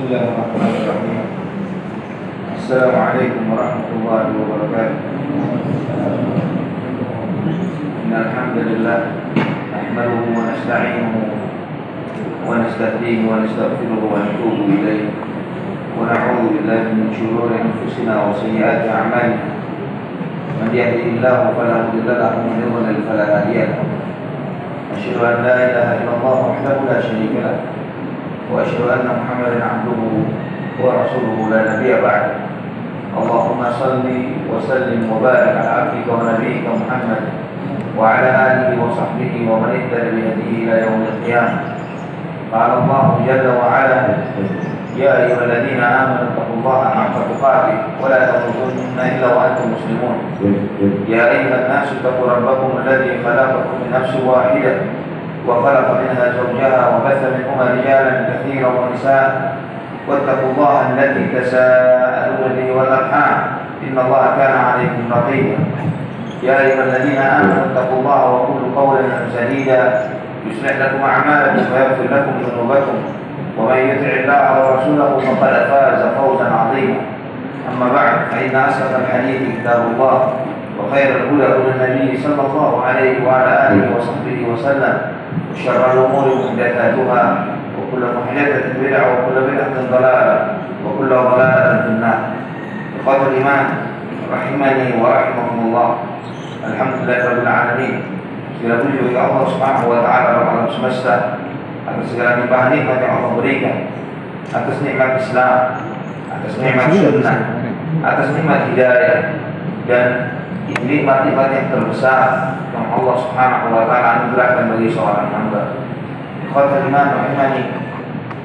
Bismillahirrahmanirrahim. Assalamualaikum warahmatullahi wabarakatuh. Innal hamdalillah nahmaduhu wa nasta'inuhu wa nastahdihi wa nastaghfiruhu wa natubu ilayhi wa na'udzu billahi min shururi anfusina wa sayyiati a'malina. Man yahdihillahu fala mudilla lahu wa man yudlil fala hadiya lahu. Asyhadu an la ilaha illallah wahdahu la syarika lahu wa asyhadu anna Muhammadan 'abduhu wa rasuluhu la nabiyya ba'dahu. Allahumma salli wa sallim wa barik ala 'abdika wa nabiyyika Muhammad wa ala alihi wa sahbihi wa man ihtada bi hadihi ila yaumil qiyamah. Qala Allah jalla wa 'ala ya ayyuhalladzina amanu taqullaha haqqa tuqatih wa la tamutunna illa wa antum muslimun. Ya ayyuhan nasu taqu rabbakum alladzi khalaqakum min nafsin wahidah wa khalaqa minha zawjaha wa batha minhuma rijalan katsiran wa nisaa wattaqullaha alladzi tasaaluna bihi wal arham innallaha kana 'alaykum raqiba. Ya ayyuhalladzina amanu taqullaha wa qulu qawlan sadida yuslih lakum a'malakum wa yaghfir lakum dhunubakum wa man yuti' Allaha wa rasulahu faqad faza fawzan 'azima. Amma ba'd, fa inna asdaqal hadithi kitabullah wa khairal huda hudan nabiy sallallahu alaihi wa ala alihi wa sahbihi wa sallam. Syarrul umuri muhdatsatuha wa kullu muhdatsatin bid'ah wa kullu bid'atin dhalalah wa kullu dhalalatin fin-nar. Ikhwatul iman rahimani wa rahimakumullah. Alhamdulillahirabbil alamin. Segala puji bagi Allah Subhanahu wa taala Rabb alam semesta atas segala nikmat yang Allah berikan, atas nikmat Islam, atas nikmat sunnah, atas nikmat hidayah, dan nikmat-nikmat yang terbesar yang Allah Subhanahu wa taala anugerahkan bagi seorang hamba. Ikhwatul iman rahimani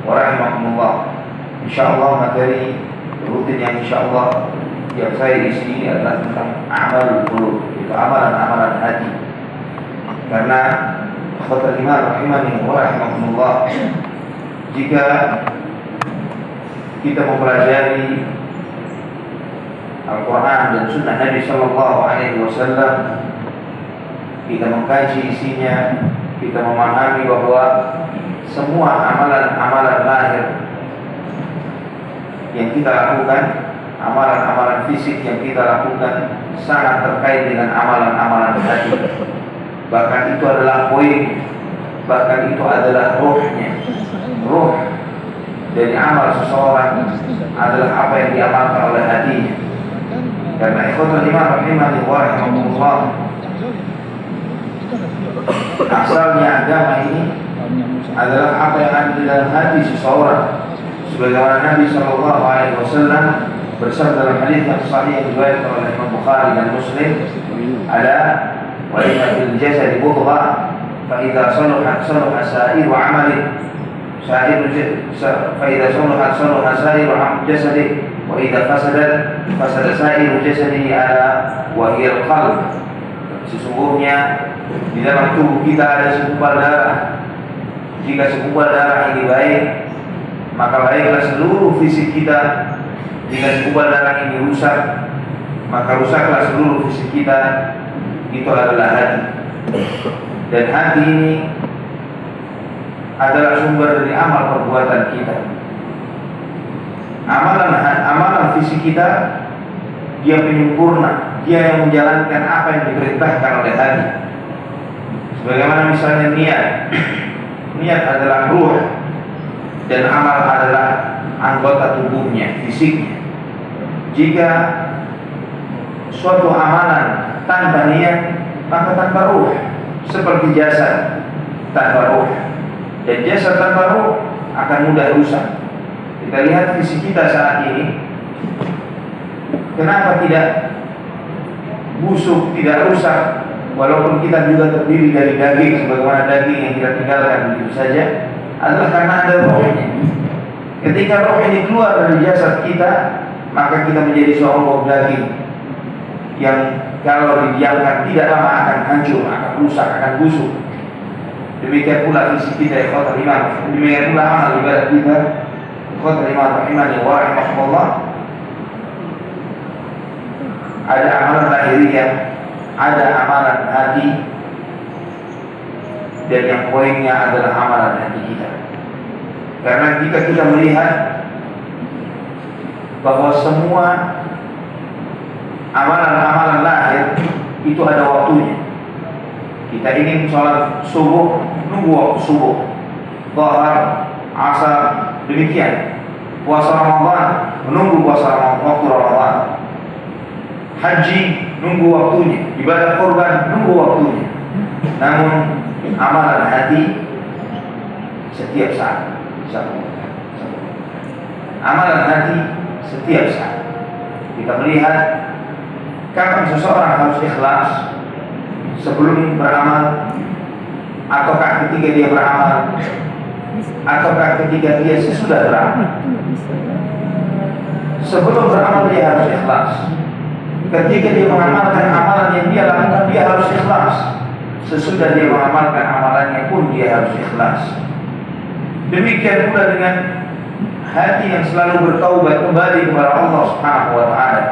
wa rahimakumullah. Insyaallah materi rutin yang insyaallah yang saya isi adalah tentang amal qulub, itu amalan-amalan hati. Karena ikhwatul iman rahimani wa rahimakumullah, jika kita mempelajari Al-Quran dan Sunnah Nabi Sallallahu Alaihi Wasallam, kita mengkaji isinya, kita memahami bahwa semua amalan-amalan lahir yang kita lakukan, amalan-amalan fisik yang kita lakukan sangat terkait dengan amalan-amalan hati. Bahkan itu adalah poin, bahkan itu adalah ruhnya. Ruh dari amal seseorang adalah apa yang diamalkan oleh hatinya. Karena ikhwatul iman rahimani wa rahimakumullah, asalnya agama ini adalah apa yang ada di dalam hati seseorang. Sebagaimana Nabi Sallallahu Alaihi Wasallam bersabda dalam hadis yang sahih yang diriwayatkan oleh Imam Bukhari dan Muslim, ada wa inna fil jasadi mudghah fa idza salahat salaha sa'iru 'amali fa idza salaha sa'iru jasadi wa idza fasadat fasada sa'iru jasadi ala wa hiya al-qalb. Sesungguhnya di dalam tubuh kita ada segumpal darah. Jika segumpal darah ini baik, maka baiklah seluruh fisik kita. Jika segumpal darah ini rusak, maka rusaklah seluruh fisik kita. Itu adalah hati. Dan hati ini adalah sumber dari amal perbuatan kita. Amalan fisik kita, dia penyempurna, dia yang menjalankan apa yang diperintahkan oleh hati. Sebagaimana misalnya niat. Niat adalah ruh, dan amal adalah anggota tubuhnya, fisiknya. Jika suatu amalan tanpa niat, maka tanpa ruh, seperti jasad tanpa ruh. Dan jasad tanpa ruh akan mudah rusak. Kita lihat fisik kita saat ini, kenapa tidak busuk, tidak rusak, walaupun kita juga terdiri dari daging, sebagaimana daging yang kita tinggalkan begitu saja, adalah karena ada rohnya. Ketika roh ini keluar dari jasad kita, maka kita menjadi seonggok daging yang kalau didiamkan tidak lama akan hancur, akan rusak, akan busuk. Demikian pula fisik kita, ikhwatul iman. Demikian pula amal ibadah kita, ikhwatul iman rahimani wa rahimakumullah. Ada amalan lahiriah, ada amalan hati, dan yang poinnya adalah amalan hati kita. Karena jika kita melihat bahwa semua amalan-amalan lahir itu ada waktunya. Kita ingin sholat subuh, nunggu waktu subuh. Dhuhr, asar, demikian. Puasa Ramadan, menunggu puasa waktu Ramadan. Haji, nunggu waktunya. Ibadah kurban, nunggu waktunya. Namun amalan hati setiap saat. Amalan hati setiap saat. Kita melihat kapan seseorang harus ikhlas sebelum beramal, ataukah ketika dia beramal, ataukah ketika dia sesudah beramal. Sebelum beramal dia harus ikhlas. Ketika dia mengamalkan amalan yang dia lakukan, dia harus ikhlas. Sesudah dia mengamalkan amalannya pun dia harus ikhlas. Demikian pula dengan hati yang selalu bertaubat kembali kepada Allah Subhanahu wa taala.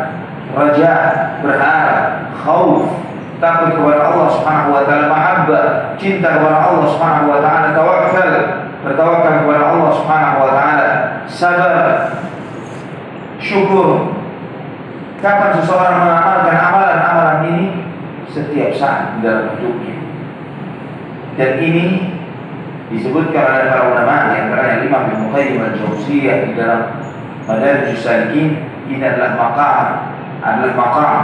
Raja, berharap, khauf, takut kepada Allah Subhanahu wa taala, mahabbah, cinta kepada Allah Subhanahu wa taala, tawakkal, bertawakal kepada Allah Subhanahu wa taala, sabar, syukur. Kapan seseorang mengamalkan amalan-amalan ini? Setiap saat di dalam hidupnya. Dan ini disebutkan oleh para ulama, di antaranya Imam Ibnu Qayyim al-Jauziyah di dalam Madarijus Salikin. Ini adalah maqam,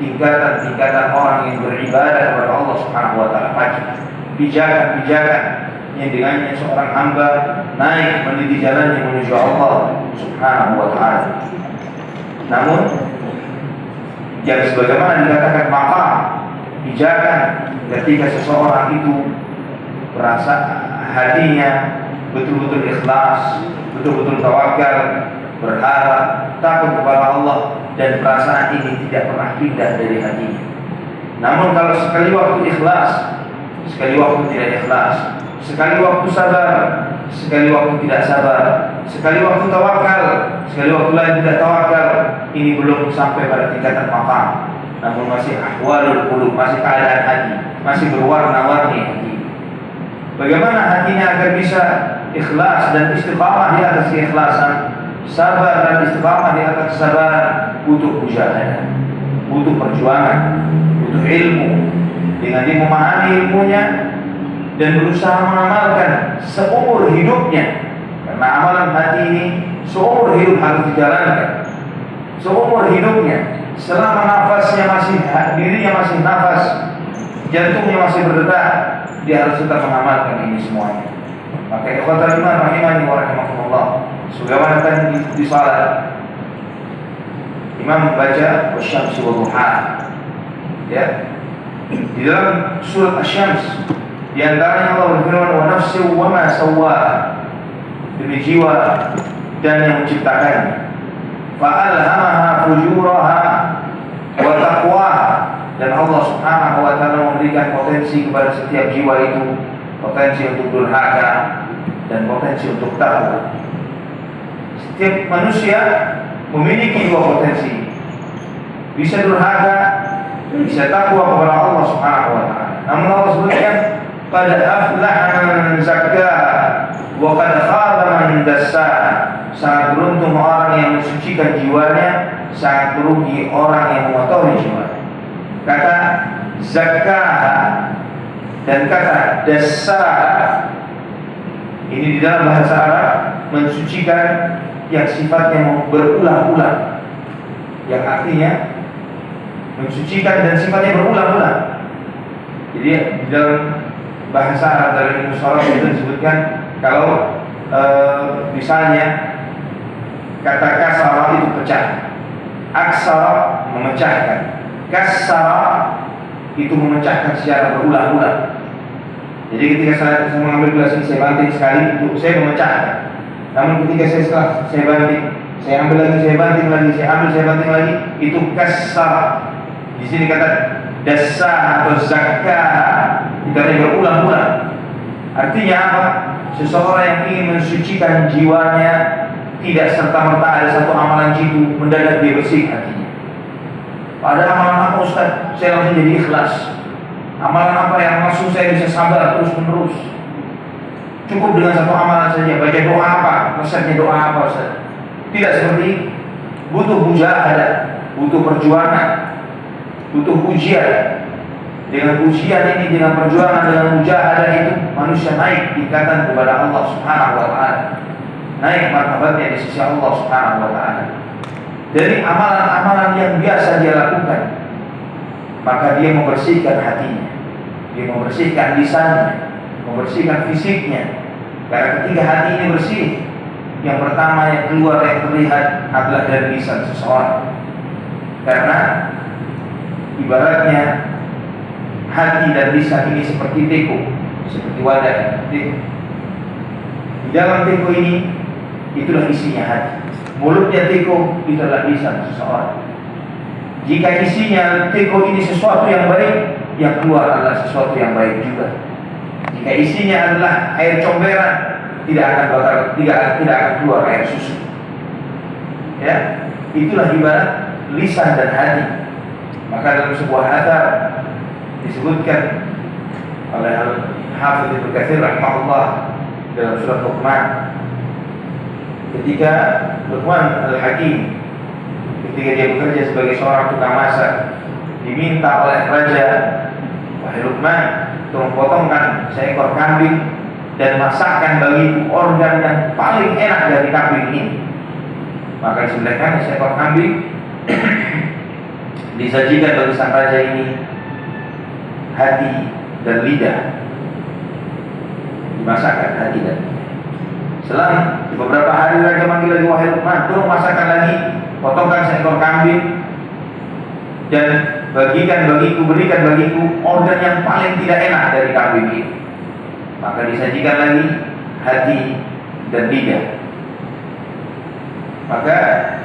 tingkatan-tingkatan orang yang beribadah kepada Allah Subhanahu wa taala. Pijakan-pijakan yang dengannya seorang hamba naik meniti jalannya menuju Allah Subhanahu wa taala. Namun yang sebagaimana dikatakan maqam, pijakan, ketika seseorang itu merasa hatinya betul-betul ikhlas, betul-betul tawakal, berharap, takut kepada Allah, dan perasaan ini tidak pernah pindah dari hatinya. Namun kalau sekali waktu ikhlas, sekali waktu tidak ikhlas, sekali waktu sabar, sekali waktu tidak sabar, sekali waktu tawakal, sekali waktu lain tidak tawakal, ini belum sampai pada tingkatan maqam. Namun masih ahwalul qulub, masih keadaan hati, masih berwarna-warni hati. Bagaimana hatinya agar bisa ikhlas dan istiqamah di atas keikhlasan, sabar dan istiqamah di atas kesabaran? Butuh mujahadah, butuh perjuangan, butuh ilmu. Dengan dia memahami ilmunya dan berusaha mengamalkan seumur hidupnya. Karena amalan hati ini seumur hidup harus dijalankan. Seumur hidupnya, selama nafasnya masih, dirinya masih nafas, jantungnya masih berdetak, dia harus tetap mengamalkan ini semuanya. Maka ikhwatal iman rahimani wa rahimakumullah, sebagaimana tadi di salat Imam membaca wasyamsi wa duhaha, ya, di dalam surat Asy-Syams di antaranya Allah berfirman wa nafsi wa ma sawwaha, demi jiwa dan yang menciptakannya, fa alhamaha fujuraha wa taqwaha, dan Allah Subhanahu wa taala memberikan potensi kepada setiap jiwa itu, potensi untuk durhaka dan potensi untuk takwa. Setiap manusia memiliki dua potensi, bisa durhaka, bisa takwa kepada Allah Subhanahu wa taala. Namun Allah sebutkan qad aflaha man zakkaha wa qad khaba man dassaha. Sangat beruntung orang yang mensucikan jiwanya, sangat merugi orang yang mengotori jiwanya. Kata zakkaha dan kata dassaha ini di dalam bahasa Arab mensucikan yang sifatnya berulang-ulang, yang artinya mensucikan dan sifatnya berulang-ulang. Jadi di dalam bahasa Arab dari ilmu sharaf itu disebutkan kalau misalnya kata kasara itu pecah, aksara memecahkan, kasara itu memecahkan secara berulang-ulang. Jadi ketika saya mengambil gelas ini, saya banting sekali, itu saya memecahkan. Namun ketika saya banting, saya ambil lagi, saya banting lagi, saya ambil, saya banting lagi, itu kasara. Di sini kata dasa atau zakah, karena berulang-ulang. Artinya apa? Seseorang yang ingin mensucikan jiwanya, tidak serta-merta ada satu amalan jitu mendadak dia bersih hatinya. Pada amalan apa Ustaz? Saya langsung jadi ikhlas. Amalan apa yang langsung saya bisa sabar terus-menerus? Cukup dengan satu amalan saja. Baca doa apa? Resepnya doa apa Ustaz? Tidak seperti itu. butuh mujahadah, butuh perjuangan, butuh ujian. Dengan ujian ini, dengan perjuangan, dengan mujahadah itu, manusia naik tingkatan kepada Allah Subhanahu wa Ta'ala, naik martabatnya di sisi Allah Subhanahu wa Ta'ala. Dari amalan-amalan yang biasa dia lakukan, maka dia membersihkan hatinya, dia membersihkan lisannya, membersihkan fisiknya. Karena ketika hati ini bersih, yang pertama yang keluar, yang terlihat adalah dari lisan seseorang. Karena ibaratnya hati dan lisan ini seperti teko, seperti wadah teko. Di dalam teko ini, itulah isinya hati. Mulutnya teko, itu adalah lisan seseorang. Jika isinya teko ini sesuatu yang baik, yang keluar adalah sesuatu yang baik juga. Jika isinya adalah air comberan, tidak akan keluar air susu. Ya, itulah ibarat lisan dan hati. Maka dalam sebuah hadis disebutkan oleh Al-Hafidz Ibnu Katsir rahimahullah dalam surat Luqman, ketika Luqman Al-Hakim, ketika dia bekerja sebagai seorang tukang masak, diminta oleh raja, wahai Luqman, tolong potongkan seekor kambing dan masakkan bagiku organ yang paling enak dari kambing ini. Maka disembelihkan seekor kambing, disajikan bagi sang raja ini hati dan lidah, dimasakkan hati dan lidah. Selang beberapa hari raja manggil lagi, wahai Luqman, tolong masakkan lagi, potongkan seekor kambing dan bagikan bagiku, berikan bagiku organ yang paling tidak enak dari kambing ini. Maka disajikan lagi hati dan lidah. Maka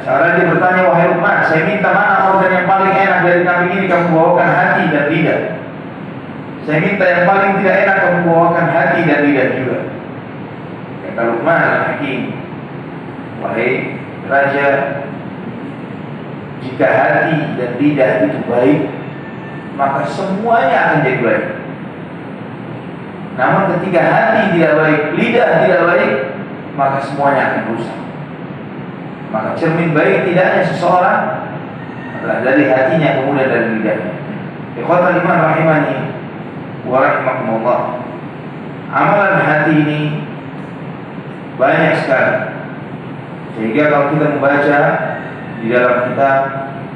seorang dia bertanya, wahai Luqman, saya minta mana organ yang paling enak dari kambing ini, kamu bawakan hati dan lidah. Saya minta yang paling tidak enak, kamu bawakan hati dan lidah juga. Kata Luqman Al-Hakim, wahai raja, jika hati dan lidah itu baik, maka semuanya akan jadi baik. Namun ketika hati tidak baik, lidah tidak baik, maka semuanya akan rusak. Maka cermin baik tidaknya seseorang adalah dari hatinya, kemudian dari lidahnya. Ikhwatal iman rahimani wa rahimakumullah. Amalan hati ini banyak sekali, sehingga kalau kita membaca di dalam kitab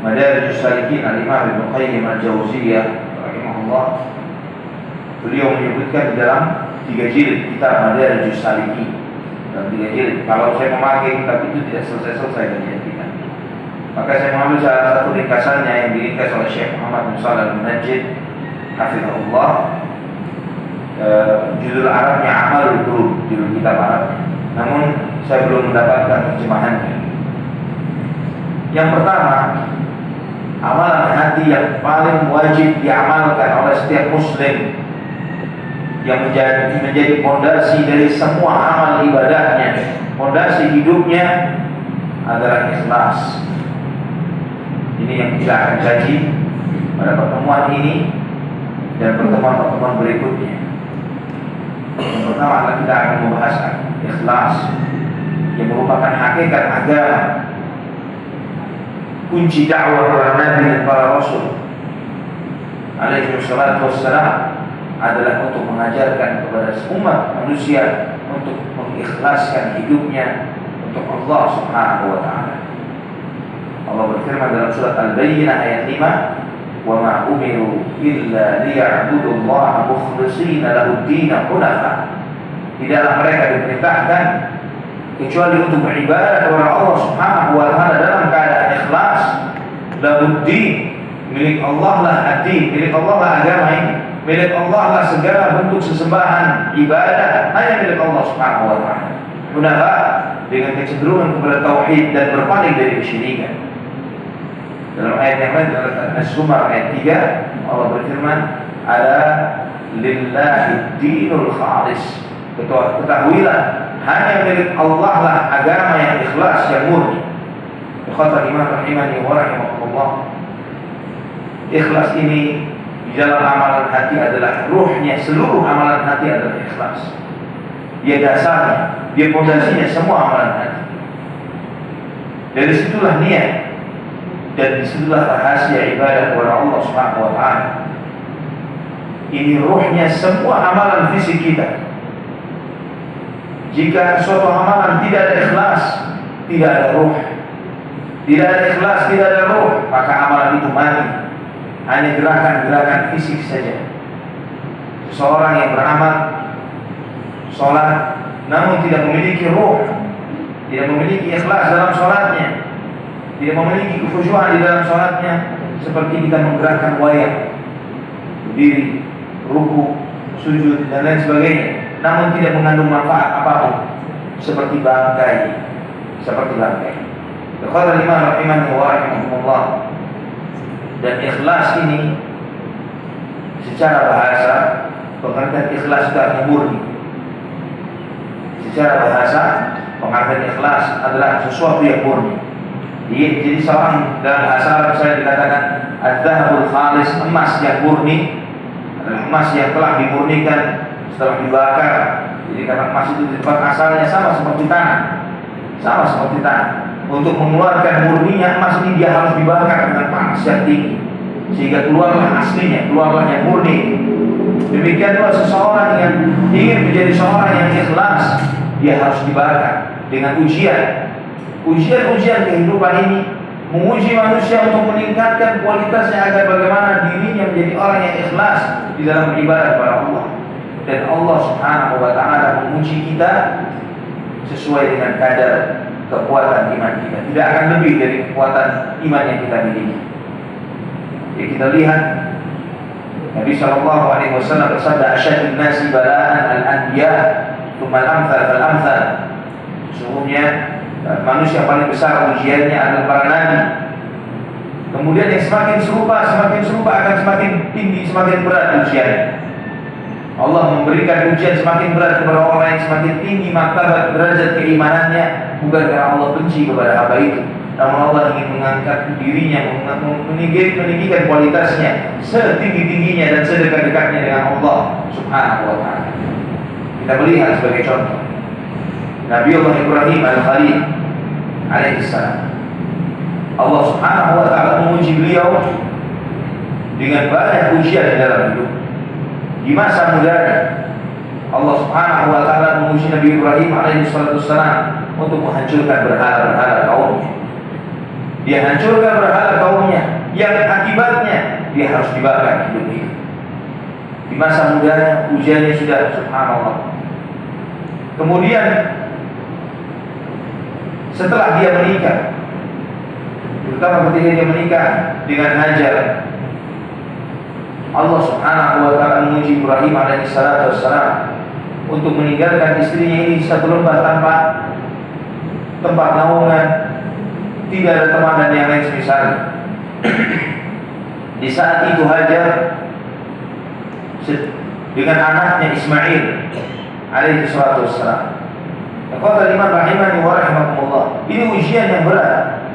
Madarijus Salikin Al-Imam Ibnu Qayyim Al-Jauziyah rahimahullah, beliau menyebutkan di dalam 3 jilid kitab Madarijus Salikin. Dalam 3 jilid, kalau saya memakai kitab itu tidak selesai-selesai kajian kita. Maka saya mengambil salah satu ringkasannya yang diringkas oleh Syekh Muhammad bin Shalih Al-Munajjid hafizahullah. Judul Arabnya Amalul Qulub, judul kitab Arabnya. Namun saya belum mendapatkan terjemahannya. Yang pertama, amalan hati yang paling wajib diamalkan oleh setiap muslim, yang menjadi fondasi dari semua amal ibadahnya, fondasi hidupnya adalah ikhlas. Ini yang kita akan kaji pada pertemuan ini dan pertemuan-pertemuan berikutnya. Yang pertama adalah kita akan membahas ikhlas, yang merupakan hakikat agama, kunci dakwah para nabi dan para rasul alaihi wassalatu wassalam adalah untuk mengajarkan kepada umat manusia untuk mengikhlaskan hidupnya untuk Allah Subhanahu wa Ta'ala. Allah berfirman dalam surat Al-Bayyinah ayat 5, "Wa ma umiru illa liya'budullaha mukhlishina lahu-d-din hunafa." Tidaklah mereka diperintahkan kecuali untuk beribadah kepada Allah Subhanahu wa Ta'ala dalam keadaan ikhlas. Lahu-d-din, milik Allah lah ad-din, milik Allah lah agama ini. Milik Allah lah segala bentuk sesembahan ibadah, hanya milik Allah Subhanahu wa Ta'ala. Hunafa, dengan kecenderungan kepada tauhid dan berpaling dari kesyirikan. Dalam ayat yang lain, dalam As-Zumar ayat 3, Allah berfirman, "Ala lillahi dinul khalis." Ketahuilah, hanya milik Allah lah agama yang ikhlas, yang murni. Ikhwatal iman rahimani wa rahimakumullah. Ikhlas ini di dalam amalan hati adalah ruhnya, seluruh amalan hati adalah ikhlas. Dia dasarnya, dia fondasinya semua amalan hati. Dari situlah niat dan disitulah rahasia ibadah kepada Allah Subhanahu wa taala. Ini ruhnya semua amalan fisik kita. Jika suatu amalan tidak ada ikhlas, tidak ada ruh. Tidak ada ikhlas, tidak ada ruh, maka amalan itu mati. Hanya gerakan-gerakan fisik saja. Seseorang yang beramal sholat namun tidak memiliki ruh, tidak memiliki ikhlas dalam sholatnya, tidak memiliki kekhusyuan di dalam sholatnya, seperti kita menggerakkan wayang, berdiri, ruku, sujud dan lain sebagainya, namun tidak mengandung manfaat apapun, seperti bangkai, seperti bangkai. Qala Imam rahimahullah. Dan ikhlas ini secara bahasa, pengertian ikhlas itu murni. Secara bahasa, pengertian ikhlas adalah sesuatu yang murni. Jadi seorang dalam bahasa Arab saya dikatakan adz-dzahabul khalis, emas yang murni adalah emas yang telah dimurnikan setelah dibakar. Jadi karena emas itu di tempat asalnya sama seperti tanah. Untuk mengeluarkan murninya emas ini dia harus dibakar dengan panas yang tinggi sehingga keluarlah aslinya, keluarlah yang murni. Demikian pula seseorang yang ingin menjadi seorang yang ikhlas, dia harus dibakar dengan ujian kehidupan ini, menguji manusia untuk meningkatkan kualitasnya agar bagaimana dirinya menjadi orang yang ikhlas di dalam beribadah kepada Allah. Dan Allah Subhanahu wa taala menguji kita sesuai dengan kadar kekuatan iman kita. Tidak akan lebih dari kekuatan iman yang kita miliki. Ya, kita lihat Nabi sallallahu alaihi wasallam bersabda, "Asyaddun nasi bala'an al-anbiya, tsumma al-amthal fal-amthal." Sesungguhnya manusia paling besar ujiannya adalah para nabi. Kemudian yang semakin serupa akan semakin tinggi, semakin berat ujiannya. Allah memberikan ujian semakin berat kepada orang yang semakin tinggi martabat derajat keimanannya, bukan karena Allah benci kepada hamba itu, namun Allah ingin mengangkat dirinya, meninggikan kualitasnya setinggi-tingginya dan sedekat-dekatnya dengan Allah Subhanahu wa taala. Kita melihat sebagai contoh Nabi Allah Ibrahim al-Khalil alaihissalam. Allah Subhanahu wa taala menguji beliau dengan banyak ujian dalam hidup. Di masa mudanya Allah Subhanahu wa taala menguji Nabi Ibrahim alaihissalam untuk menghancurkan berhala-berhala kaumnya. Dia hancurkan berhala kaumnya, yang akibatnya dia harus dibakar hidup-hidup. Di masa mudanya ujiannya sudah, subhanallah. Kemudian setelah dia menikah, terutama ketika dia menikah dengan Hajar, Allah Subhanahu wa taala menguji Ibrahim alaihissalam untuk meninggalkan istrinya ini satu lembah tanpa tempat naungan, tidak ada teman dan yang lain semisal. Di saat itu Hajar dengan anaknya Ismail alaihi salatu wassalam. Qala Imam rahimani wa rahimakumullah. Ini ujian yang berat.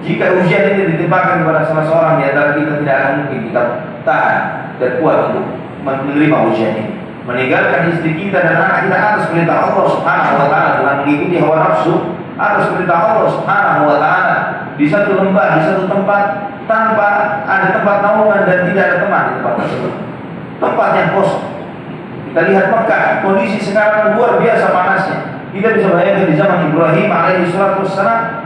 Jika ujian ini ditimpakan kepada salah seorang di antara kita, tidak akan mungkin kita tahan dan kuat untuk menerima ujian ini. Meninggalkan istri kita dan anak kita atas perintah Allah Subhanahu wa taala dengan mengikuti hawa nafsu, atas perintah Allah Subhanahu wa taala, di satu lembah, di satu tempat tanpa ada tempat naungan dan tidak ada teman di tempat tersebut. Tempat yang kosong. Kita lihat Mekah, kondisi sekarang luar biasa panasnya. Kita bisa bayangkan di zaman Ibrahim alaihi salatu wassalam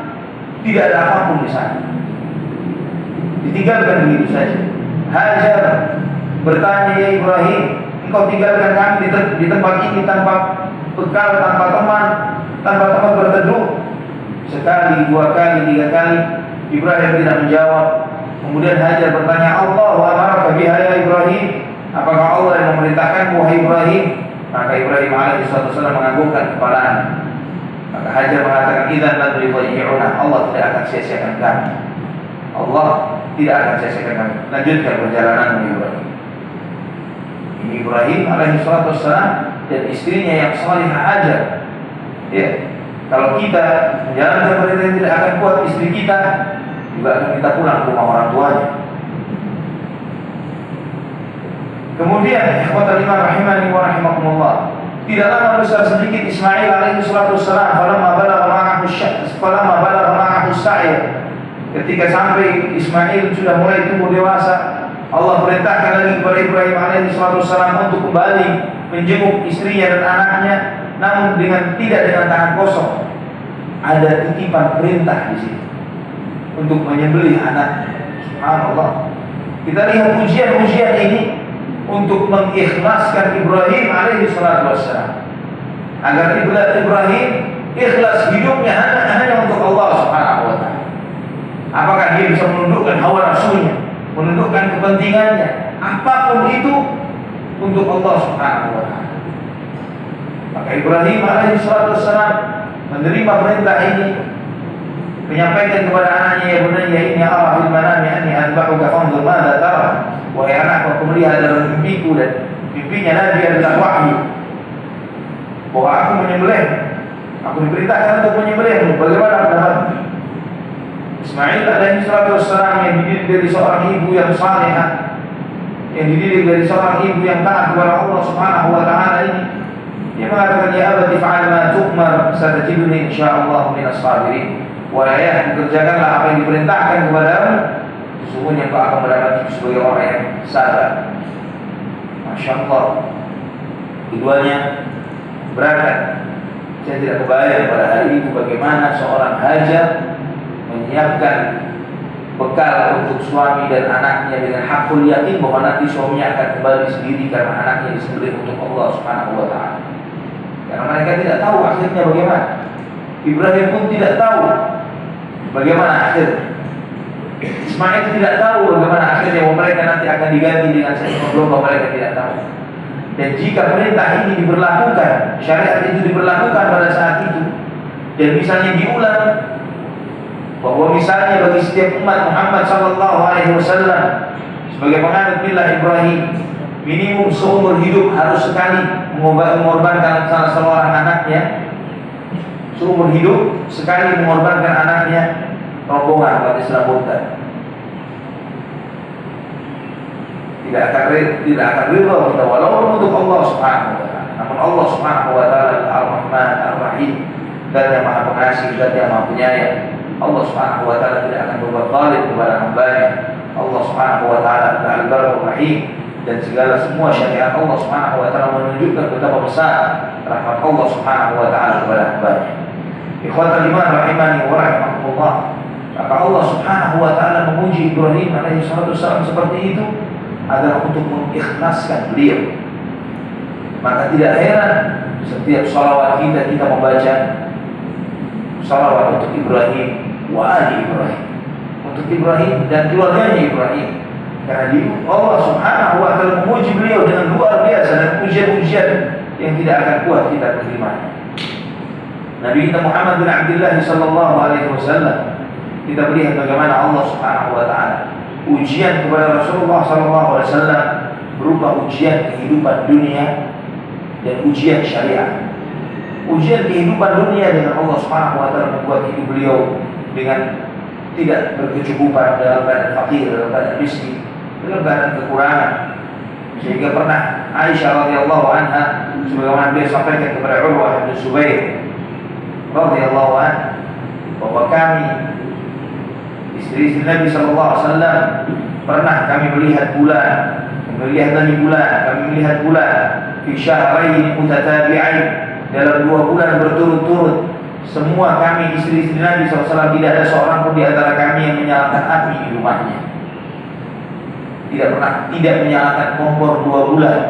tidak ada apapun di sana. Ditinggalkan begitu saja. Hajar bertanya, "Ya Ibrahim, engkau tinggalkan kami di tempat ini tanpa bekal, tanpa teman, tanpa tempat berteduh?" Sekali, dua kali, tiga kali Ibrahim tidak menjawab. Kemudian Hajar bertanya, "Allah wa amaraka biha ya Ibrahim? Apakah Allah yang memerintahkanmu wahai Ibrahim?" Maka Ibrahim alaihissalam menganggukkan kepalanya. Maka Hajar mengatakan, "Idzan la tudhi'una." Allah tidak akan sia-siakan kami. Allah tidak akan sia-siakan kami. Lanjutkan perjalanan Ibrahim. Ini Ibrahim alaihissalam dan istrinya yang salihah Hajar. Ya, kalau kita menjalankan perintah yang tidak akan kuat, istri kita juga akan kita pulang ke rumah orang tuanya. Kemudian ikhwatal iman rahimani wa rahimakumullah, Tidak lama besar sedikit Ismail alaihi salatu wassalam falamma balagha ma'ahu as-sa'y. Ketika sampai Ismail sudah mulai tumbuh dewasa, Allah perintahkan lagi kepada Ibrahim alaihi salatu wassalam untuk kembali menjenguk istrinya dan anaknya, namun tidak dengan tangan kosong. Ada titipan perintah di sini untuk menyembelih anaknya. Subhanallah. Kita lihat ujian-ujian ini untuk mengikhlaskan Ibrahim alaihi salatu wassalam, agar Ibrahim ikhlas hidupnya hanya untuk Allah Subhanahu wa taala. Apakah dia bisa menundukkan hawa nafsunya, menundukkan kepentingannya, apapun itu untuk Allah Subhanahu wa taala. Maka Ibrahim alaihi salatu wassalam menerima perintah ini, menyampaikan kepada anaknya, ya bunayya inni ara fil manami anni adbahuka fanzur madza tara. Wahai anakku, aku melihat dalam mimpiku, dan mimpinya Nabi adalah wahyu, bahwa aku menyembelih, aku diperintahkan untuk menyembelihmu. Bagaimana pendapatmu? Ismail alaihi salatu wassalam yang dididik dari seorang ibu yang salehah, yang dididik dari seorang ibu yang taat kepada Allah Subhanahu wa taala ini, dia mengatakan, ya abati fa'al ma tu'mar satajiduni insyaallah minas sabirin. Wahai ayah, kerjakanlah apa yang diperintahkan kepadamu, sesungguhnya kau akan mendapati sebagai orang yang sabar. Masya Allah. Keduanya berangkat. Saya tidak kebayang pada hari itu bagaimana seorang hajar menyiapkan bekal untuk suami dan anaknya dengan hakul yakin bahwa nanti suaminya akan kembali sendiri karena anaknya disembelih untuk Allah Subhanahu wa taala. Karena mereka tidak tahu akhirnya bagaimana. Ibrahim pun tidak tahu bagaimana akhirnya. Ismail tidak tahu bagaimana akhirnya, bahwa mereka nanti akan diganti dengan seekor domba, mereka tidak tahu. Dan jika perintah ini diberlakukan, syariat itu diberlakukan pada saat itu, dan misalnya diulang, bahwa misalnya bagi setiap umat Muhammad sallallahu alaihi wasallam sebagai penganut milah Ibrahim, minimum seumur hidup harus sekali mengorbankan salah seorang anaknya, seumur hidup sekali mengorbankan anaknya, rombongan umat Islam murtad tidak akan rida kita walaupun untuk Allah Subhanahu wa taala. Namun Allah Subhanahu wa taala Ar-Rahman Ar-Rahim, Zat yang Maha Pengasih, Zat yang Maha Penyayang. Allah Subhanahu wa taala tidak akan berbuat zalim kepada hamba-Nya. Allah Subhanahu wa taala Al-Barr Ar-Rahim, dan segala semua syariat Allah Subhanahu wa taala menunjukkan betapa besar rahmat Allah Subhanahu wa taala kepada hamba-Nya. Ikhwatal iman rahimani wa rahimakumullah. Maka Allah Subhanahu wa taala memuji Ibrahim alaihi salatu wassalam seperti itu adalah untuk mengikhlaskan beliau. Maka tidak heran setiap salawat kita membaca salawat untuk Ibrahim wa ali Ibrahim, untuk Ibrahim dan keluarganya Ibrahim. Karena Allah Subhanahu wa taala memuji beliau dengan luar biasa, dan pujian-pujian yang tidak akan kuat kita menerimanya. Nabi kita Muhammad bin Abdullah sallallahu alaihi wasallam, kita melihat bagaimana Allah Subhanahu wa taala ujian kepada Rasulullah sallallahu alaihi wasallam berupa ujian kehidupan dunia dan ujian syariat. Ujian kehidupan dunia dengan Allah Subhanahu wa taala membuat hidup beliau dengan tidak berkecukupan, dalam keadaan fakir, dalam keadaan miskin, dalam keadaan kekurangan. Sehingga pernah Aisyah radhiyallahu anha sebagaimana dia sampaikan kepada Urwah bin Zubair radhiyallahu anhu, bahwa kami istri-istri Nabi sallallahu alaihi wasallam pernah kami melihat bulan, kami melihat bulan fi syahrain mutatabi'ain, dalam 2 bulan berturut-turut. Semua kami istri-istri Nabi SAW, tidak ada seorang pun di antara kami yang menyalakan api di rumahnya. Tidak menyalakan kompor 2 bulan.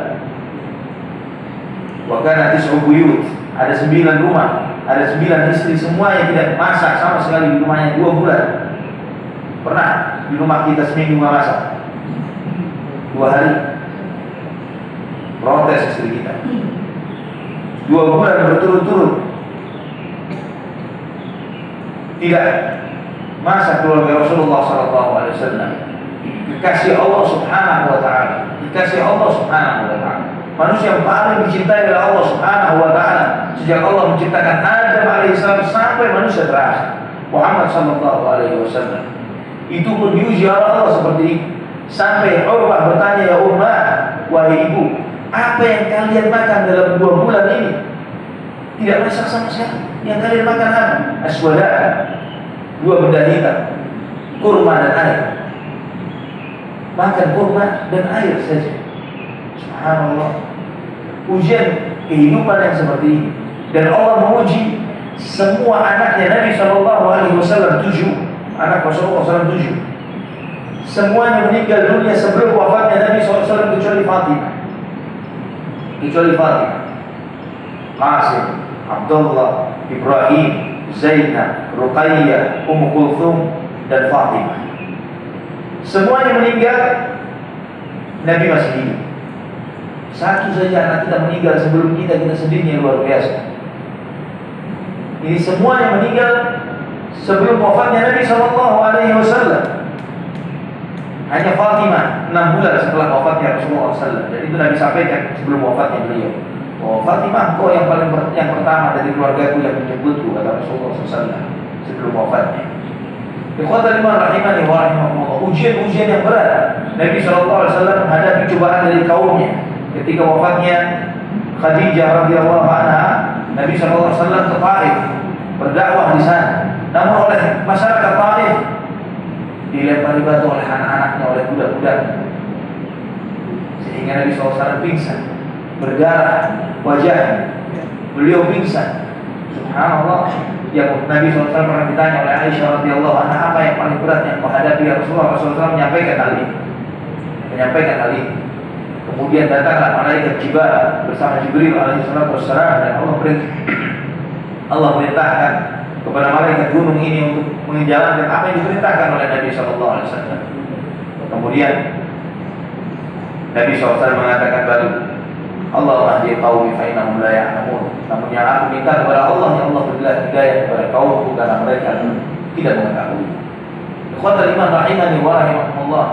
Wa kana tis'u buyut, ada 9 rumah, ada 9 istri, semua yang tidak masak sama sekali di rumahnya 2 bulan. Pernah di rumah kita seminggu nggak masak, 2 hari. Protes istri kita, 2 bulan berturut-turut tidak masak keluarga Rasulullah SAW. Dikasih Allah Subhanahu wa taala, dikasih Allah Subhanahu wa taala. Manusia yang paling dicintai oleh Allah Subhanahu wa taala sejak Allah menciptakan Adam alaihissalam sampai manusia terakhir Muhammad sallallahu alaihi wasallam. Itu pun diuji oleh Allah seperti itu. Sampai Urwah bertanya, ya Ummah, wahai ibu, Apa yang kalian makan dalam 2 bulan ini tidak masak sama sekali. Yang kalian makan apa? Aswada, 2 benda hitam, kurma dan air. Makan kurma dan air saja. Subhanallah. Ujian kehidupan yang seperti ini. Dan Allah menguji semua anaknya Nabi SAW 7. Anak Rasulullah SAW 7. Semuanya meninggal dunia sebelum wafatnya Nabi SAW kecuali Fatimah. Qasim, Abdullah, Ibrahim, Zainab, Ruqayyah, Ummu Kulthum, dan Fatimah. Semuanya meninggal, Nabi masih hidup. Satu saja anak kita meninggal sebelum kita sedihnya luar biasa. Ini semua yang meninggal sebelum wafatnya Nabi SAW. Hanya Fatimah 6 bulan setelah wafatnya Rasulullah SAW. Dan itu Nabi sampaikan sebelum wafatnya beliau. Oh Fatimah, kau yang pertama dari keluargaku yang menyebutku, kata Rasulullah SAW sebelum wafatnya. Ikhwatal iman rahimani wa rahimakumullah. Ujian-ujian yang berat Nabi SAW menghadapi cobaan dari kaumnya. Ketika wafatnya Khadijah radhiyallahu anha, Nabi SAW ke Taif berdakwah di sana. Namun oleh masyarakat Taif dilempari batu oleh anak-anaknya, oleh kuda-kuda, sehingga Nabi SAW pingsan, berdarah wajahnya, beliau pingsan. Subhanallah. Yang Nabi SAW pernah ditanya oleh Aisyah radhiyallahu anha, apa yang paling berat yang kau hadapi ya Rasulullah? Rasulullah menyampaikan hal ini. Kemudian datanglah malaikat Jibril bersama Jibril alaihissalam dan Allah perintahkan kepada malaikat gunung ini untuk menjalankan apa yang diperintahkan oleh Nabi SAW. Kemudian Nabi SAW mengatakan baru, Allah mahdi qaumi fa innahum la ya'lamun. Namun yang aku minta kepada Allah, yang Allah berilah hidayah kepada kaumku karena mereka tidak mengetahui. Ikhwatal iman rahimani wa rahimakumullah.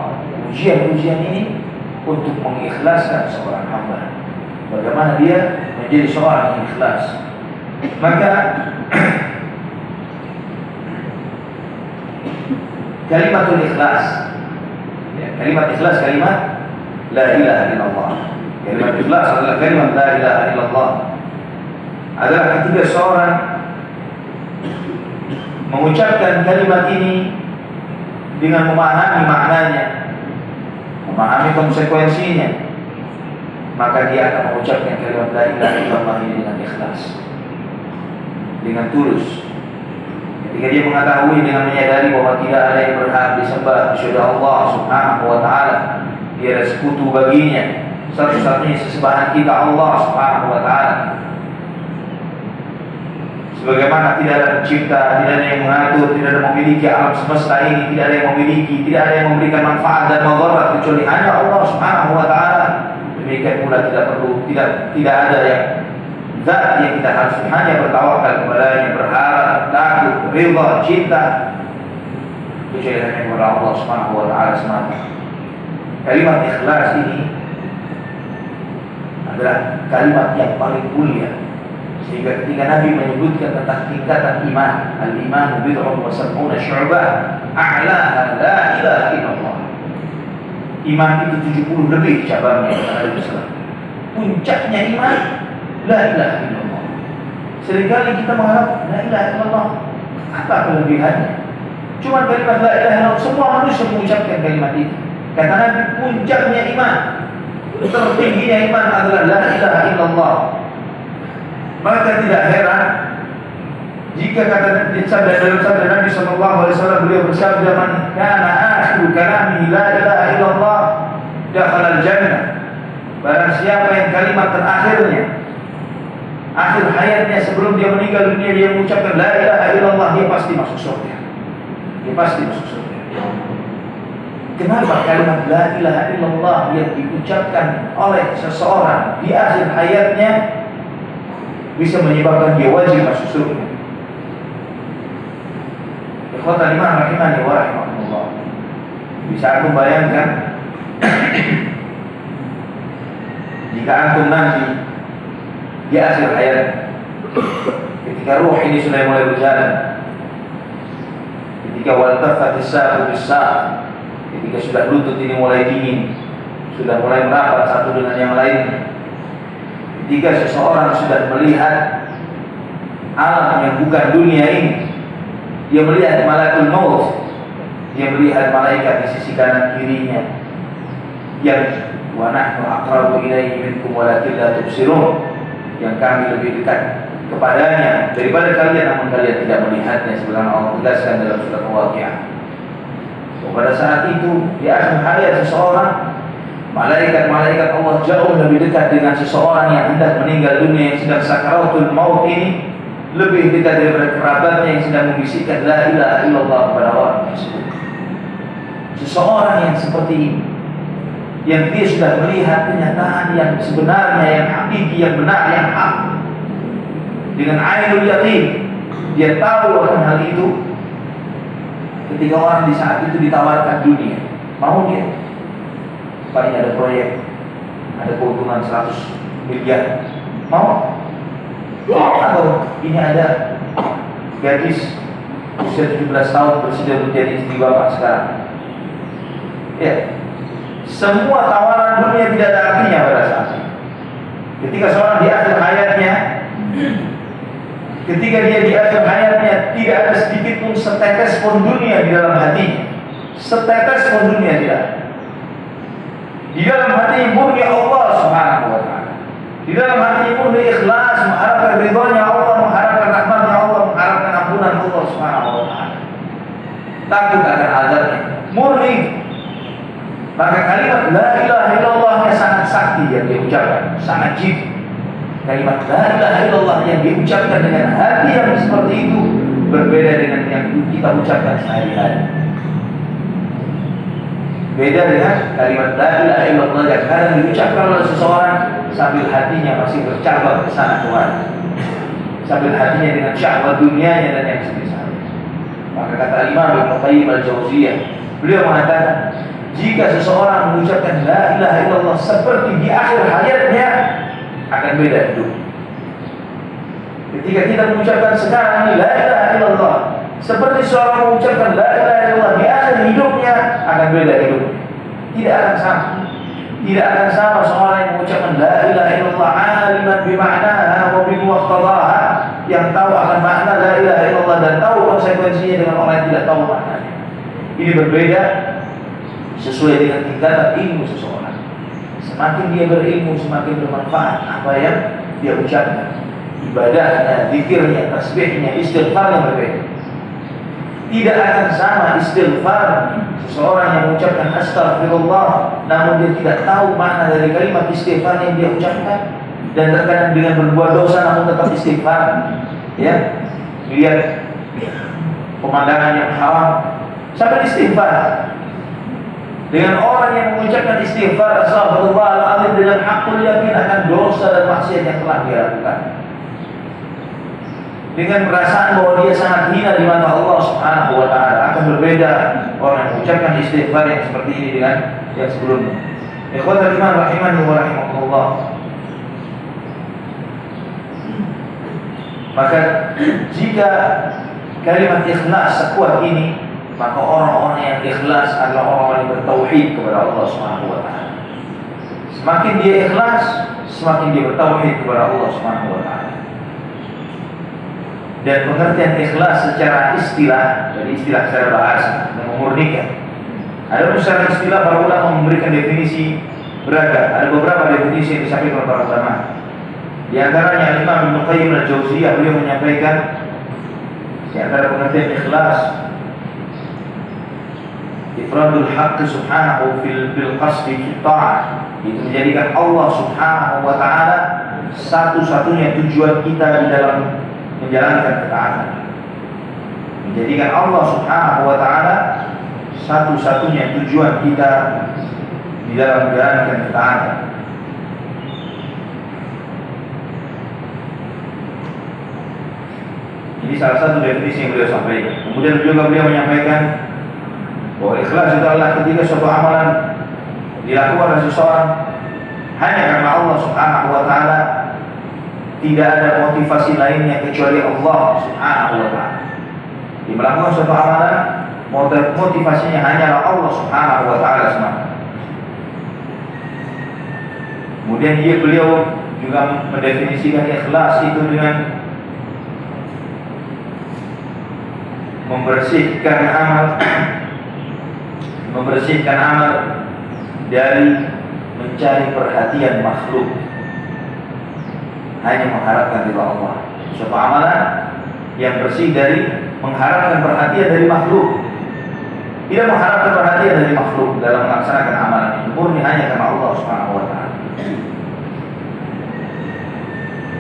Ujian-ujian ini untuk mengikhlaskan seorang hamba. Bagaimana dia menjadi seorang yang ikhlas. Maka kalimatul ikhlas, kalimat ikhlas, kalimat la ilaha illallah. Kalimat ikhlas adalah kalimat la ilaha illallah. Adalah ketika seorang mengucapkan kalimat ini dengan memahami maknanya, memahami konsekuensinya, maka dia akan mengucapkan kalimat la ilaha illallah ini dengan ikhlas, dengan tulus. Ketika dia mengetahui dengan menyadari bahwa tidak ada yang berhak disembah kecuali Allah Subhanahu wa taala, tiada sekutu baginya, satu-satunya sesembahan kita Allah Subhanahu wa taala. Sebagaimana tidak ada pencipta, tidak ada yang mengatur, tidak ada yang memiliki alam semesta ini, tidak ada yang memiliki, tidak ada yang memberikan manfaat dan madarat kecuali hanya Allah Subhanahu wa taala. Demikian pula tidak ada yang zat yang kita harus hanya bertawakal kepadanya, berharap, takut, ridha, cinta kecuali hanya kepada Allah Subhanahu wa taala semata. Kalimat ikhlas ini adalah kalimat yang paling mulia, sehingga ketika Nabi menyebutkan tentang tingkatan iman, al-iman bid'un wa sab'una syu'bah, a'laha la ilaha illallah. Iman itu 70 lebih cabangnya, kata Nabi sallallahu. Puncaknya iman la ilaha illallah. Seringkali kita mengharap la ilaha illallah, apa kelebihannya? Cuma kalimat la ilaha illallah, semua manusia mengucapkan kalimat itu. Kata Nabi, puncaknya iman, tertingginya iman adalah la ilaha illallah. Maka tidak heran jika kata dalam sabda Nabi SAW, beliau bersabda, man kana akhiru kalamihi la ilaha illallah dakhala al-jannah. Barang siapa yang kalimat terakhirnya, akhir hayatnya sebelum dia meninggal dunia, dia mengucapkan la ilaha illallah, dia pasti masuk surga. Kenapa kalimat la ilaha illallah yang diucapkan oleh seseorang di akhir hayatnya bisa menyebabkan dia wajib masuk surga? Ikhwatal iman rahimani wa rahimakumullah. Bisa aku bayangkan jika antum nanti di akhir hayat, ketika ruh ini sudah mulai berjalan, ketika waltafatis sa'u bis-sa', ketika sudah lutut ini mulai dingin, sudah mulai merapat satu dengan yang lainnya, Ketika seseorang sudah melihat alam yang bukan dunia ini, dia melihat malakul maut, dia melihat malaikat di sisi kanan kirinya yang wa nahnu aqrabu ilaihi minkum walakin la tubsirun, yang kami lebih dekat kepadanya daripada kalian, namun kalian tidak melihatnya, sebagaimana Allah tegaskan dalam surat Al-Waqiah. Pada saat itu di akhir hayat seseorang, malaikat-malaikat Allah jauh lebih dekat dengan seseorang yang hendak meninggal dunia, yang sedang sakaratul maut ini, lebih dekat daripada kerabatnya yang sedang membisikkan la ilaha illallah kepada orang tersebut. Seseorang yang seperti ini, yang dia sudah melihat kenyataan yang sebenarnya, yang hakiki, yang benar, yang hak, dengan ainul yaqin, dia tahu akan hal itu. Ketika orang di saat itu ditawarkan dunia, mau dia? Pak, ini ada proyek, ada keuntungan 100 miliar, mau? Atau ini ada gadis usia 17 tahun bersedia menjadi istri bapak sekarang. Ya, semua tawaran dunia tidak ada artinya pada saat itu. Ketika seorang di akhir hayatnya, ketika dia di akhir hayatnya, tidak ada sedikit pun setetes pun dunia di dalam hatinya, setetes pun dunia tidak. Di dalam hati murni Allah Subhanahu wa ta'ala. Di dalam hati murni ikhlas, mengharapkan ridhonya Allah, mengharapkan rahmatnya Allah, mengharapkan ampunan Allah Subhanahu wa ta'ala. Takut akan azabnya, murni. Maka kalimat la ilaha illallahnya sangat sakti yang dia ucapkan, sangat jitu. Kalimat la ilaha illallah yang diucapkan dengan hati yang seperti itu berbeda dengan yang kita ucapkan sehari-hari. Beda dengan kalimat la ilaha illallah yang kadang diucapkan oleh seseorang sambil hatinya masih bercabang ke sana kemari, sambil hatinya dengan syahwat dunianya dan yang semisal. Maka kata Imam Ibnu Qayyim al-Jauziyah, beliau mengatakan, jika seseorang mengucapkan la ilaha illallah seperti di akhir hayatnya, akan beda hidup. Ketika kita mengucapkan sekarang ini la ilaha illallah, seperti seorang mengucapkan la ilaha illallah di akhir hidupnya, akan beda hidup. Tidak akan sama. Tidak akan sama seorang yang mengucapkan la ilaha illallah aliman bima'naha wa bimuqtadaha, yang tahu akan makna la ilaha illallah dan tahu konsekuensinya, dengan orang yang tidak tahu maknanya. Ini berbeda sesuai dengan tingkatan ilmu seseorang. Semakin dia berilmu, semakin bermanfaat apa yang dia ucapkan. Ibadahnya, zikirnya, tasbihnya, istighfarnya berbeda. Tidak akan sama istighfar seseorang yang mengucapkan astaghfirullah, namun dia tidak tahu makna dari kalimat istighfar yang dia ucapkan, dan terkadang dengan berbuat dosa namun tetap istighfar. Ya, lihat pemandangan yang haram sampai istighfar. Dengan orang yang mengucapkan istighfar astaghfirullahaladzim dengan hakul yakin akan dosa dan maksiat yang telah dia lakukan, dengan perasaan bahwa dia sangat hina di mata Allah Subhanahu wa ta'ala, akan berbeda orang yang mengucapkan istighfar yang seperti ini dengan yang sebelumnya. Ikhwatul iman rahimani wa rahimakumullah. Maka jika kalimat ikhlas sekuat ini, maka orang-orang yang ikhlas adalah orang-orang yang bertauhid kepada Allah Subhanahu wa ta'ala. Semakin dia ikhlas, semakin dia bertauhid kepada Allah Subhanahu wa ta'ala. Dan pengertian ikhlas secara istilah, dari istilah secara bahasa dan memurnikan. Ada secara istilah para ulama memberikan definisi beragam. Ada beberapa definisi yang disampaikan oleh para ulama. Di antaranya Imam Ibnu Qayyim al-Jauziyah, beliau menyampaikan di antara pengertian ikhlas, ifradul haqq subhanahu bil qasdi fi ta'ah, itu menjadikan Allah Subhanahu wa ta'ala satu-satunya tujuan kita di dalam menjalankan ketaatan. Menjadikan Allah Subhanahu wa ta'ala satu-satunya tujuan kita di dalam menjalankan ketaatan. Ini salah satu definisi yang beliau sampaikan. Kemudian beliau menyampaikan bahwa ikhlas itu adalah ketika suatu amalan dilakukan oleh seseorang hanya karena Allah Subhanahu wa ta'ala, tidak ada motivasi lainnya kecuali Allah Subhanahu wa ta'ala. Dia melakukan suatu amalan, motivasinya hanyalah Allah Subhanahu wa ta'ala semata. Kemudian beliau juga mendefinisikan ikhlas itu dengan membersihkan amal dari mencari perhatian makhluk, hanya mengharapkan ridha Allah. Suatu amalan yang bersih dari mengharapkan perhatian dari makhluk, tidak mengharapkan perhatian dari makhluk dalam melaksanakan amalan itu, murni hanya karena Allah Subhanahu wa taala.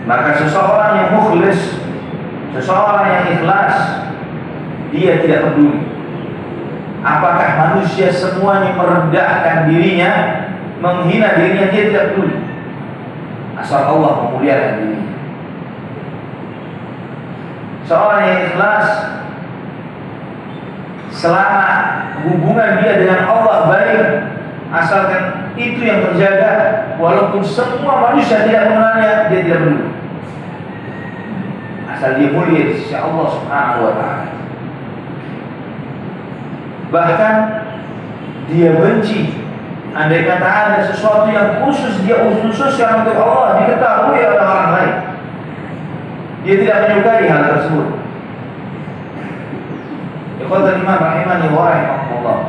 Maka seseorang yang mukhlis, seseorang yang ikhlas, dia tidak peduli apakah manusia semuanya merendahkan dirinya, menghina dirinya, dia tidak peduli, asal Allah memuliakan dirinya. Seorang yang ikhlas, selama hubungan dia dengan Allah baik, asalkan itu yang terjaga, walaupun semua manusia tidak mengenalnya, dia tidak peduli, asal dia mulia di sisi Allah Subhanahu wa taala. Bahkan dia benci andai kata ada sesuatu yang khusus yang untuk Allah diketahui oleh orang lain, dia tidak menyukai hal tersebut. Ikhwatul iman rahimani wa rahimakumullah.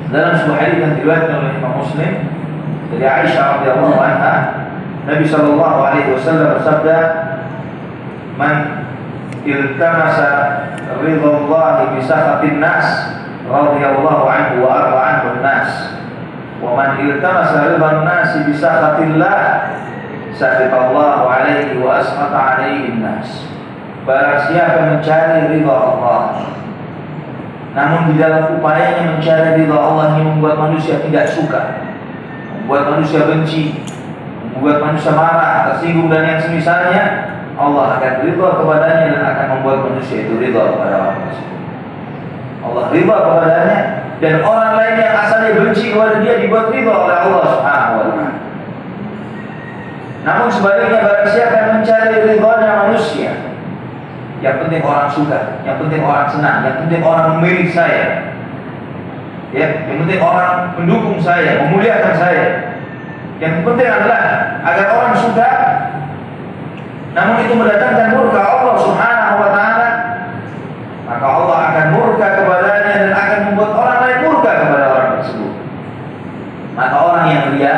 Dalam sebuah hadis yang diriwayatkan oleh Imam Muslim dari Aisyah radhiyallahu anha, Nabi sallallahu alaihi wasallam bersabda, "Man iltamasa ridhallahi bi sakhatin nas, radhiyallahu anhu wa arda anhu an-nas. Wa man iltamasa ridhan nas bi sakhatillah, sakhatallahu alaihi wa asqata alaihi an-nas." Barang siapa mencari ridha Allah, namun di dalam upayanya mencari ridha Allah ini membuat manusia tidak suka, membuat manusia benci, membuat manusia marah, tersinggung dan yang semisalnya, Allah akan ridha kepadanya dan akan membuat manusia itu ridha kepada orang tersebut. Allah ridha kepadanya dan orang lain yang asalnya benci kepada dia dibuat ridha oleh Allah Subhanahu wa taala. Namun sebaliknya, barang siapa yang mencari ridhanya manusia, yang penting orang suka, yang penting orang senang, yang penting orang memilih saya, ya, yang penting orang mendukung saya, memuliakan saya, yang penting adalah agar orang suka, namun itu mendatangkan murka Allah Subhanahu wa taala, maka Allah akan murka kepadanya dan akan membuat orang lain murka kepada orang tersebut. Maka orang yang riya,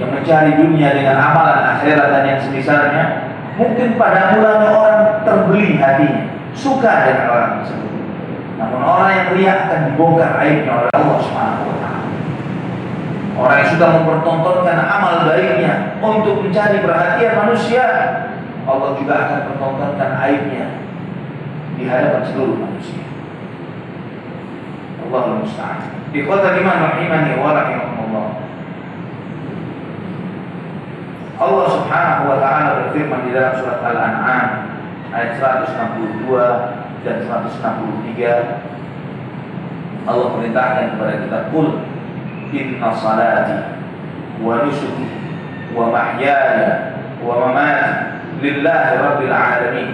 yang mencari dunia dengan amalan akhirat dan yang semisalnya, mungkin pada mulanya orang terbeli hatinya, suka dengan orang tersebut. Namun orang yang riya akan dibongkar aibnya oleh Allah Subhanahu wa taala. Orang yang sudah mempertontonkan amal baiknya untuk mencari perhatian manusia, Allah juga akan pertontonkan aibnya di hadapan seluruh manusia. Allahul musta'an. Ikhwatal iman rahimani wa rahimakumullah. Allah Subhanahu wa taala berfirman di dalam surat Al-An'am ayat 162 dan 163. Allah perintahkan kepada kita, qul inna salati wa nusuki wa mahyaya wa mamati lillahi rabbil alamin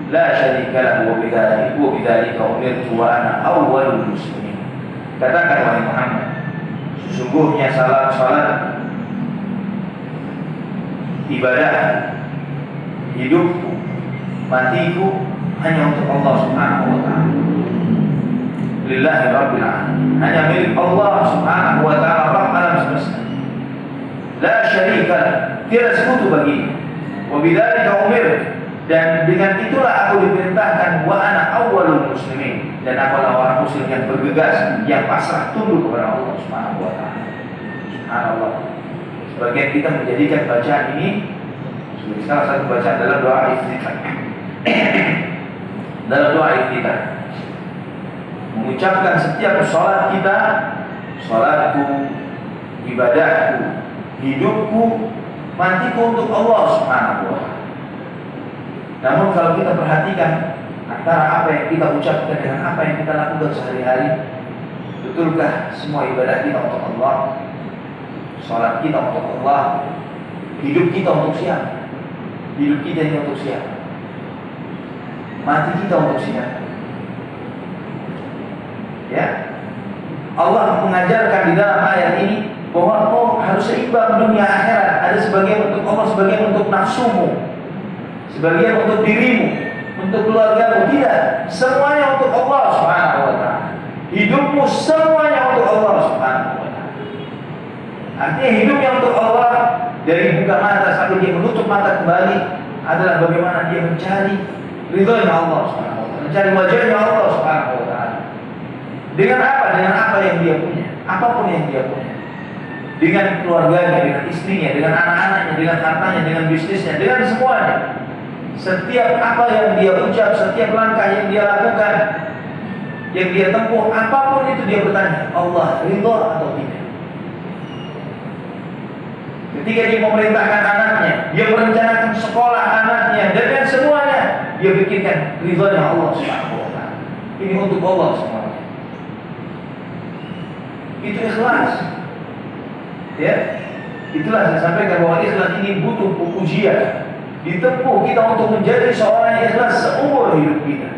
la syarika lahu wa bidzalika umirtu wa ana awwalul muslimin. Katakan wahai Muhammad, sesungguhnya salat, ibadah, hidupku, matiku hanya untuk Allah Subhanahu wa taala. Lillahi rabbil alamin, hanya milik Allah Subhanahu wa taala, Rabb alam semesta. La syarika, tiada sekutu baginya. Wa bidzalika umirtu, dan dengan itulah aku diperintahkan, wa ana awwalul muslimin, dan aku adalah orang muslim yang bergegas, yang pasrah tunduk kepada Allah Subhanahu wa taala. Subhanallah. Sebagian kita menjadikan bacaan ini sebagai salah satu bacaan dalam doa iftitah. Dalam doa iftitah, mengucapkan setiap sholat kita, sholatku, ibadahku, hidupku, matiku untuk Allah Subhanahu wa taala. Namun kalau kita perhatikan antara apa yang kita ucapkan dengan apa yang kita lakukan sehari-hari, betulkah semua ibadah kita untuk Allah? Salat kita untuk Allah, hidup kita untuk siapa? Hidup kita ini untuk siapa? Mati kita untuk siapa? Ya, Allah mengajarkan di dalam ayat ini bahwa harus seimbang dunia akhirat. Ada sebagian untuk Allah, sebagian untuk nafsumu, sebagian untuk dirimu, untuk keluargamu. Tidak, semuanya untuk Allah Subhanahu wa ta'ala. Hidupmu semuanya untuk Allah Subhanahu wa ta'ala. Artinya hidupnya untuk Allah, dari buka mata sampai dia menutup mata kembali, adalah bagaimana dia mencari ridhonya Allah Subhanahu wa ta'ala, mencari wajahnya Allah Subhanahu wa ta'ala. Dengan apa? Dengan apa yang dia punya, apapun yang dia punya, dengan keluarganya, dengan istrinya, dengan anak-anaknya, dengan hartanya, dengan bisnisnya, dengan semuanya. Setiap apa yang dia ucap, setiap langkah yang dia lakukan, yang dia tempuh, apapun itu dia bertanya, Allah ridho atau tidak. Ketika dia memerintahkan anaknya, dia merencanakan sekolah anaknya, dan dengan semuanya dia pikirkan ridhonya Allah Subhanahu wa ta'ala. Ini untuk Allah semuanya. Itu ikhlas. Ya, itulah saya sampaikan bahwa ikhlas ini butuh ujian. Ditempuh kita untuk menjadi seorang yang ikhlas seumur hidup kita.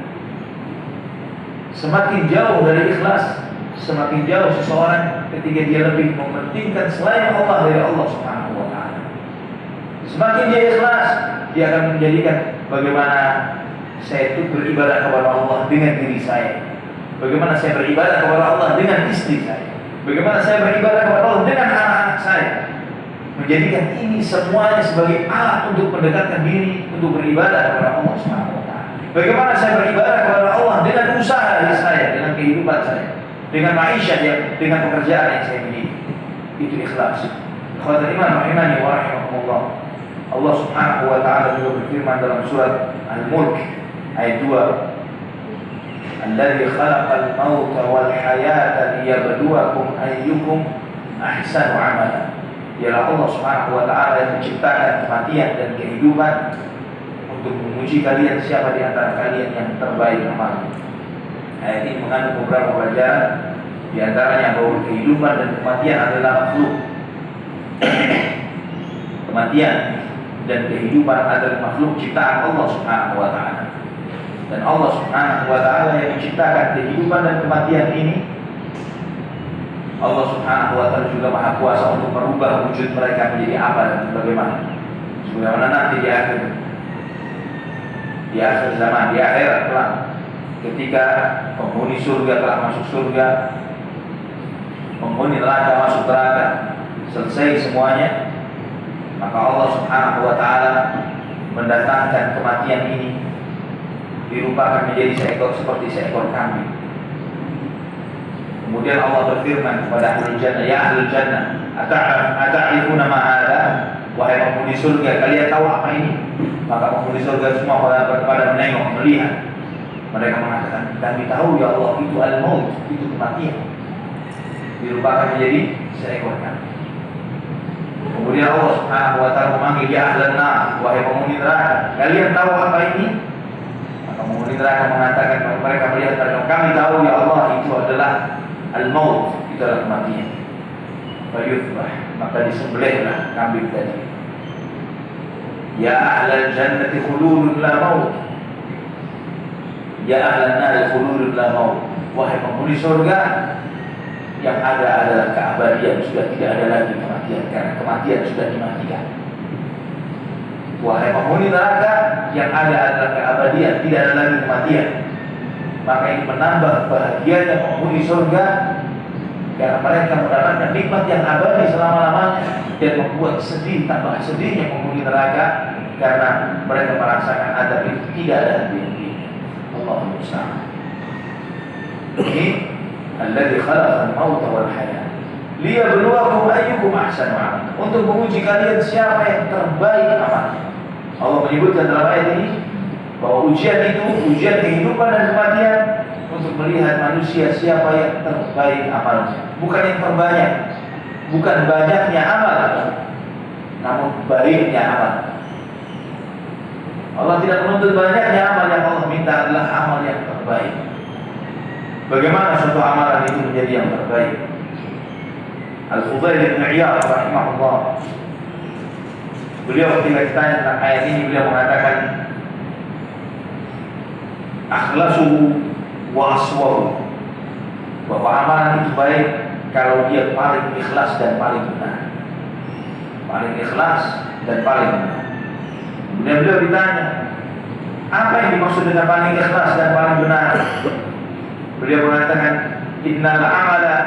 Semakin jauh dari ikhlas, semakin jauh seseorang ketika dia lebih mementingkan selain Allah dari Allah Subhanahu wa ta'ala. Semakin dia ikhlas, dia akan menjadikan bagaimana saya itu beribadah kepada Allah dengan diri saya, bagaimana saya beribadah kepada Allah dengan istri saya, bagaimana saya beribadah kepada Allah dengan anak-anak saya. Menjadikan ini semuanya sebagai alat untuk mendekatkan diri untuk beribadah kepada Allah Subhanahu wa ta'ala. Bagaimana saya beribadah kepada Allah dengan usaha saya, dengan kehidupan saya, dengan maisha, dengan pekerjaan yang saya miliki. Itu ikhlas. Ikhwatul iman rahimani wa rahimakumullah. Allah Subhanahu wa ta'ala juga berfirman dalam surat Al-Mulk ayat 2, Alladzi khalaqal mauta wal hayata liyabluwakum ayyukum ahsanu amala. Ialah Allah Subhanahu wa ta'ala yang menciptakan kematian dan kehidupan untuk menguji kalian siapa di antara kalian yang terbaik amalnya. Ayat ini mengandung beberapa pelajaran, di antaranya bahwa kehidupan dan kematian adalah makhluk. Kematian dan kehidupan adalah makhluk ciptaan Allah Subhanahu wa ta'ala. Dan Allah Subhanahu wa ta'ala yang menciptakan kehidupan dan kematian ini, Allah Subhanahu wa ta'ala juga maha kuasa untuk merubah wujud mereka menjadi apa dan bagaimana. Sebagaimana nanti di akhir zaman, di akhirat kelak, ketika penghuni surga telah masuk surga, penghuni neraka masuk neraka, selesai semuanya, maka Allah Subhanahu wa ta'ala mendatangkan kematian ini, dirupakan menjadi seperti seekor kambing. Kemudian Allah berfirman kepada ahli jannah, ya ahli jannah, ata'rifuna ma hadza? Wahai penghuni surga, kalian tahu apa ini? Maka penghuni surga semua pada menengok, melihat. Mereka mengatakan, kami tahu ya Allah, itu al-maut, itu kematian. Dirupakan menjadi seekor kambing. Kemudian Allah Subhanahu wa ta'ala memanggil, ya ahli nar, wahai penghuni neraka, kalian tahu apa ini? Maka penghuni neraka mengatakan, mereka melihat, kami tahu ya Allah, itu adalah al-maut, itu adalah kematian. Fayuthbah, maka disembelihlah kambing tadi. Ya ahlal jannati khuludun la maut, ya ahlan nar khuludun la maut. Wahai penghuni surga, yang ada adalah keabadian, sudah tidak ada lagi kematian, karena kematian sudah dimatikan. Wahai penghuni neraka, yang ada adalah keabadian, tidak ada lagi kematian. Maka ini menambah bahagianya penghuni surga, karena mereka mendapatkan nikmat yang abadi selama-lamanya, dan membuat sedih, tambah sedihnya penghuni neraka, karena mereka merasakan adab itu tidak ada henti-hentinya. Allahumma musta'an. Ini alladzi khalaqal mauta wal hayat liyabluwakum ayyukum ahsanu amala, untuk menguji kalian siapa yang terbaik amalnya. Allah menyebutkan dalam ayat ini bahwa ujian itu, ujian kehidupan dan kematian, untuk melihat manusia siapa yang terbaik amalnya, bukan yang terbanyak, bukan banyaknya amal, namun baiknya amal. Allah tidak menuntut banyaknya amal, yang Allah minta adalah amal yang terbaik. Bagaimana suatu amalan itu menjadi yang terbaik? Al-Fudail bin Iyad rahimahullah, beliau ketika ditanya tentang ayat ini, beliau mengatakan, akhlasuhu wa aswahu, bahwa amalan itu baik kalau dia paling ikhlas dan paling benar. Paling ikhlas dan paling benar. Kemudian beliau ditanya, apa yang dimaksud dengan paling ikhlas dan paling benar? Beliau mengatakan, innal amala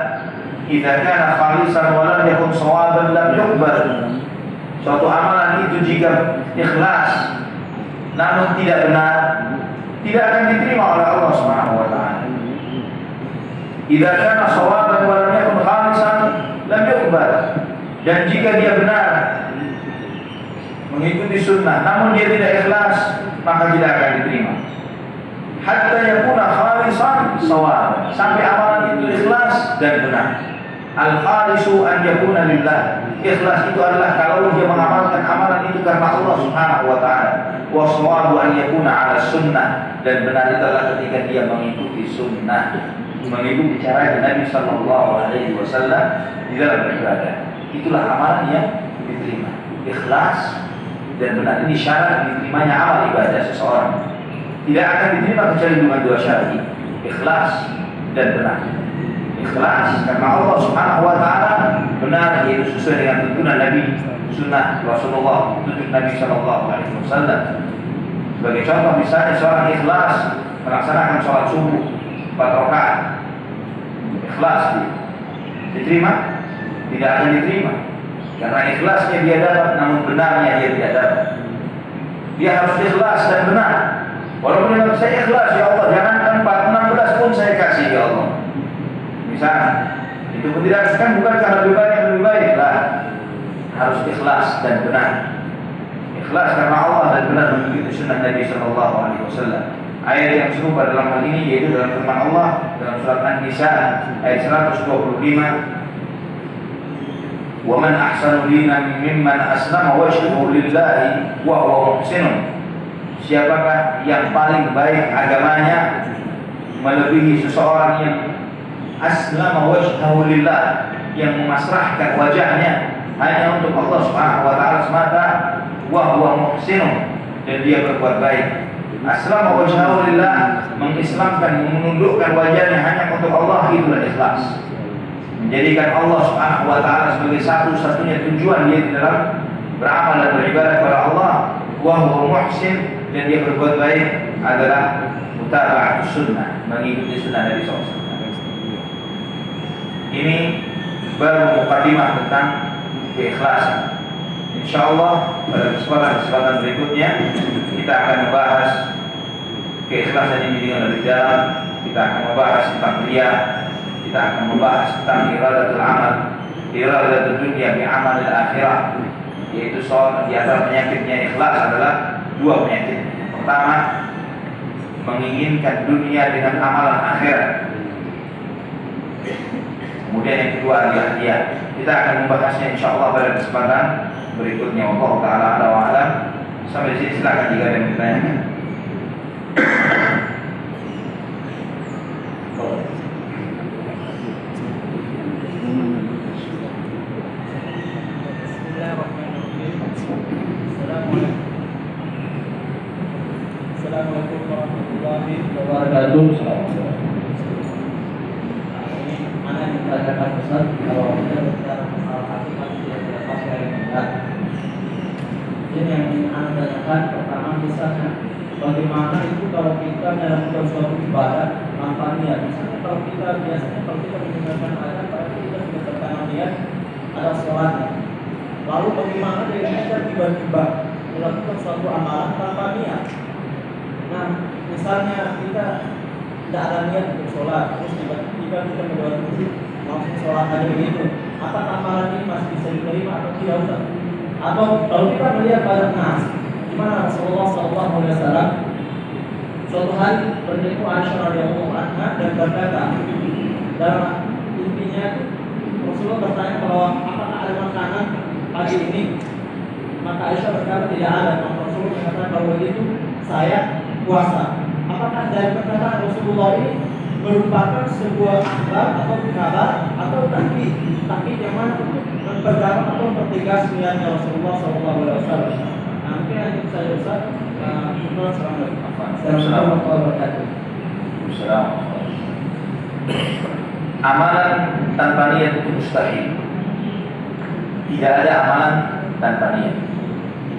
idza kana khalisan wa lam yakun shawaban lam yuqbal. Suatu amalan itu jika ikhlas namun tidak benar, tidak akan diterima oleh Allah Subhanahu wa taala. Idza kana shawaban wa lam yakun khalisan lam yuqbal. Dan jika dia benar mengikuti sunnah namun dia tidak ikhlas, maka tidak akan diterima. Hatta yakuna khalisan shawaban, sampai amalan itu ikhlas dan benar. Al-khalisu an yakuna lillah. Ikhlas itu adalah kalau dia mengamalkan amalan itu karena Allah Subhanahu wa taala. Wa shawabu an yakuna ala sunnah, dan benar itu adalah ketika dia mengikuti sunnah, mengikuti cara Nabi sallallahu alaihi wasallam di dalam beribadah. Itulah amalan yang diterima. Ikhlas dan benar, ini syarat diterimanya amal ibadah seseorang. Tidak akan diterima kecuali dengan dua syarat: ikhlas dan benar. Ikhlas karena Allah Subhanahu wa taala, benar yaitu sesuai dengan tuntunan Nabi, sunnah Rasulullah, tuntunan Nabi sallallahu alaihi wasallam. Sebagai contoh misalnya seorang ikhlas melaksanakan sholat subuh 4 rakaat. Ikhlas diterima? Tidak akan diterima. Karena ikhlasnya dia dapat namun benarnya dia tidak dapat. Dia harus ikhlas dan benar. Walaupun dia saya ikhlas ya Allah, jangankan 16 pun saya kasih ya Allah. Misalnya, itu pun tidak kan bukan karena lebih baik lah. Harus ikhlas dan benar. Ikhlas karena Allah dan benar mengikuti sunnah Nabi sallallahu alaihi wasallam. Ayat yang serupa dalam hal ini yaitu dalam firman Allah dalam surat An-Nisa ayat 125. وَمَنْ أَحْسَنُ دِينًا مِمَّنْ أَسْلَمَ وَجْهَهُ لِلَّهِ وَهُوَ مُحْسِنٌ. Siapakah yang paling baik agamanya melebihi seseorang yang aslama wajhahu lillah, yang memasrahkan wajahnya hanya untuk Allah Subhanahu wa taala semata, wa huwa muhsinun, dan dia berbuat baik. Aslama wajhahu lillah, mengislamkan, menundukkan wajahnya hanya untuk Allah, itulah ikhlas. Menjadikan Allah Subhanahu wa taala sebagai satu-satunya tujuan dia di dalam beramal dan beribadah kepada Allah. Wa huwa muhsin, dan dia berbuat baik adalah mutaba'atus sunnah, mengikuti sunnah Nabi SAW. Ini baru mukadimah tentang keikhlasan. Insyaallah pada kesempatan berikutnya kita akan membahas keikhlasan ini dengan lebih dalam. Kita akan membahas tentang riya. Kita akan membahas tentang iradatul amal, iradatul dunya bi amalil akhirah, yaitu soal di antara penyakitnya ikhlas adalah dua penyakit. Pertama, menginginkan dunia dengan amalan akhirat. Kemudian yang kedua adalah dia. Kita akan membahasnya insyaallah pada kesempatan berikutnya. Wallahu taala a'lam wa a'lam. Sampai di sini silakan jika ada yang bertanya. Assalamualaikum warahmatullahi wabarakatuh. Ini mana yang ditanyakan Ustaz, kalau kita bicara masalah hakikat yang dilepas dari niat. Ini yang anda tanyakan pertama, misalnya bagaimana itu kalau kita dalam suatu ibadah tanpa niat. Misalnya kalau kita biasanya kalau kita mendengarkan azan, berarti kita sudah pertama niat ada sholatnya. Lalu bagaimana dengan kita tiba-tiba melakukan suatu amalan tanpa niat? Nah, misalnya kita tidak ada niat untuk sholat, terus tiba-tiba kita membuat musik langsung sholat aja begitu. Apakah amalan ini masih bisa diterima atau tidak, Ustaz? Atau kalau kita melihat pada nas, gimana Rasulullah SAW suatu hari bertemu Aisyah radhiyallahu anha dan berkata, dalam intinya Rasulullah bertanya bahwa apakah ada makanan pagi ini? Maka Aisyah berkata tidak ada. Maka Rasulullah mengatakan bahwa itu saya puasa. Apakah dari perkataan Rasulullah ini merupakan sebuah akhbar atau kabar atau tapi yang mana untuk memperdalam atau mempertegas niatnya Rasulullah SAW? Nah, mungkin hanya saya Ustaz. Amalan tanpa niat itu mustahil. Tidak ada amalan tanpa niat.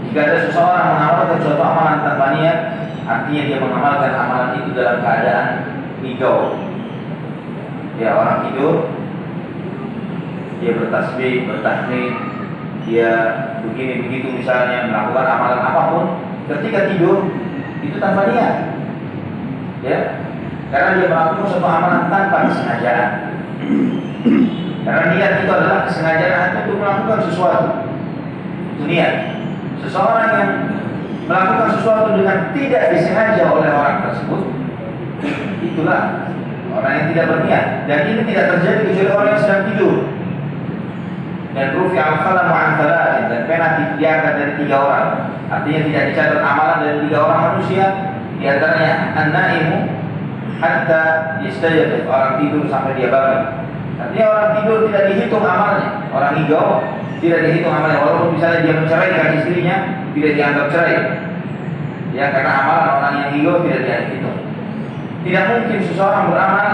Jika ada seseorang mengamalkan suatu amalan tanpa niat, artinya dia mengamalkan amalan itu dalam keadaan ngigau. Ya, orang tidur, dia bertasbih, bertahmid, dia begini begitu misalnya, melakukan amalan apapun, ketika tidur itu tanpa niat. Ya, karena dia melakukan suatu amalan tanpa kesengajaan. Karena niat itu adalah kesengajaan hati untuk melakukan sesuatu. Itu niat. Seseorang yang melakukan sesuatu dengan tidak disengaja oleh orang tersebut, itulah orang yang tidak berniat. Dan ini tidak terjadi kecuali orang yang sedang tidur. Dan rufi al-qalamu an thalathin, dan pena diangkat dari 3 orang. Artinya tidak dicatat amalan dari 3 orang manusia. Di antaranya an-naimu hatta yastajib, orang tidur sampai dia bangun. Artinya orang tidur tidak dihitung amalnya. Orang higau tidak dihitung amalnya, walaupun misalnya dia menceraikan istrinya, tidak dianggap cerai. Ya, karena amalan orang yang higau tidak dihitung. Tidak mungkin seseorang beramal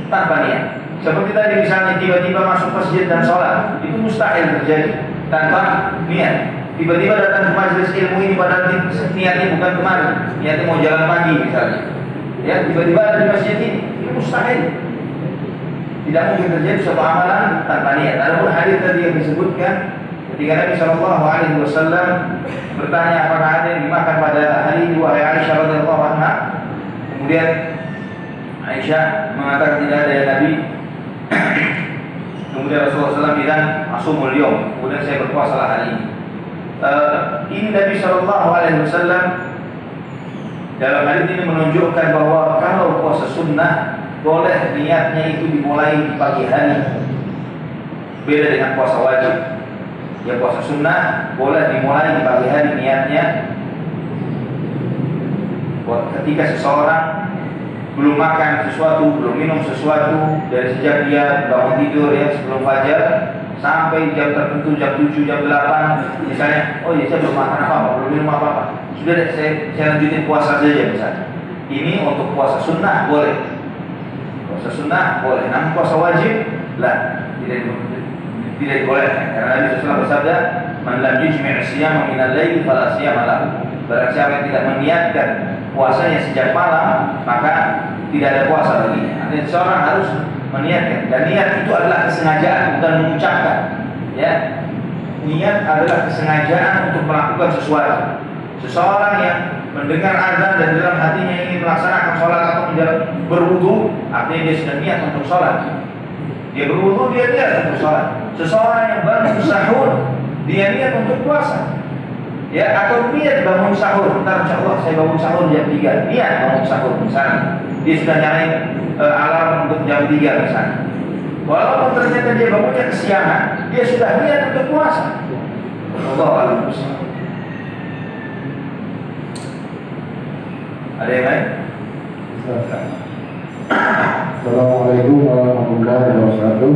tanpa niat. Seperti tadi misalnya tiba-tiba masuk masjid dan sholat, itu mustahil terjadi tanpa niat. Tiba-tiba datang ke majelis ilmu ini padahal niatnya bukan kemarin, niatnya mau jalan pagi misalnya. Ya, tiba-tiba ada di masjid ini mustahil. Tidak mungkin terjadi suatu amalan tanpa niat. Adapun hadis tadi yang disebutkan ketika Nabi SAW bertanya apakah ada yang dimakan pada hari ini, wahai Aisyah radhiyallahu anha. Kemudian Aisyah mengatakan tidak ada ya Nabi. Kemudian Rasulullah SAW bilang asumul yawm, kemudian saya berpuasalah hari ini. Ini Nabi SAW dalam hadis ini menunjukkan bahwa kalau puasa sunnah boleh niatnya itu dimulai di pagi hari. Beda dengan puasa wajib. Ya, puasa sunnah boleh dimulai di pagi hari niatnya. Ketika seseorang belum makan sesuatu, belum minum sesuatu, dari sejak dia bangun tidur ya sebelum fajar sampai jam tertentu, jam 7, jam 8 misalnya, oh iya saya belum makan apa-apa, belum minum apa-apa, sudah deh saya lanjutin puasa saja misalnya. Ini untuk puasa sunnah boleh. Puasa sunnah boleh, namun puasa wajib lah tidak boleh. Karena Nabi SAW bersabda, "Man lam yujmi' siyama min al-lail fala siyama lahu." Barang siapa yang tidak meniatkan puasanya sejak malam, maka tidak ada puasa baginya. Artinya seorang harus meniatkan, dan niat itu adalah kesengajaan, bukan mengucapkan. Ya, niat adalah kesengajaan untuk melakukan sesuatu. Seseorang yang mendengar azan dan dalam hatinya ingin melaksanakan sholat atau berwudu, artinya dia sudah niat untuk sholat. Dia berwudu, dia niat untuk sholat. Seseorang yang bangun sahur, dia niat untuk puasa. Ya, atau niat bangun sahur. Ntar insyaallah saya bangun sahur jam 3. Niat bangun sahur misalnya. Dia sudah nyalain alarm untuk jam 3 misalnya. Walaupun ternyata dia bangunnya kesiangan, dia sudah niat untuk puasa. Allahu a'lam. Ada yang lain? Assalamualaikum warahmatullahi wabarakatuh.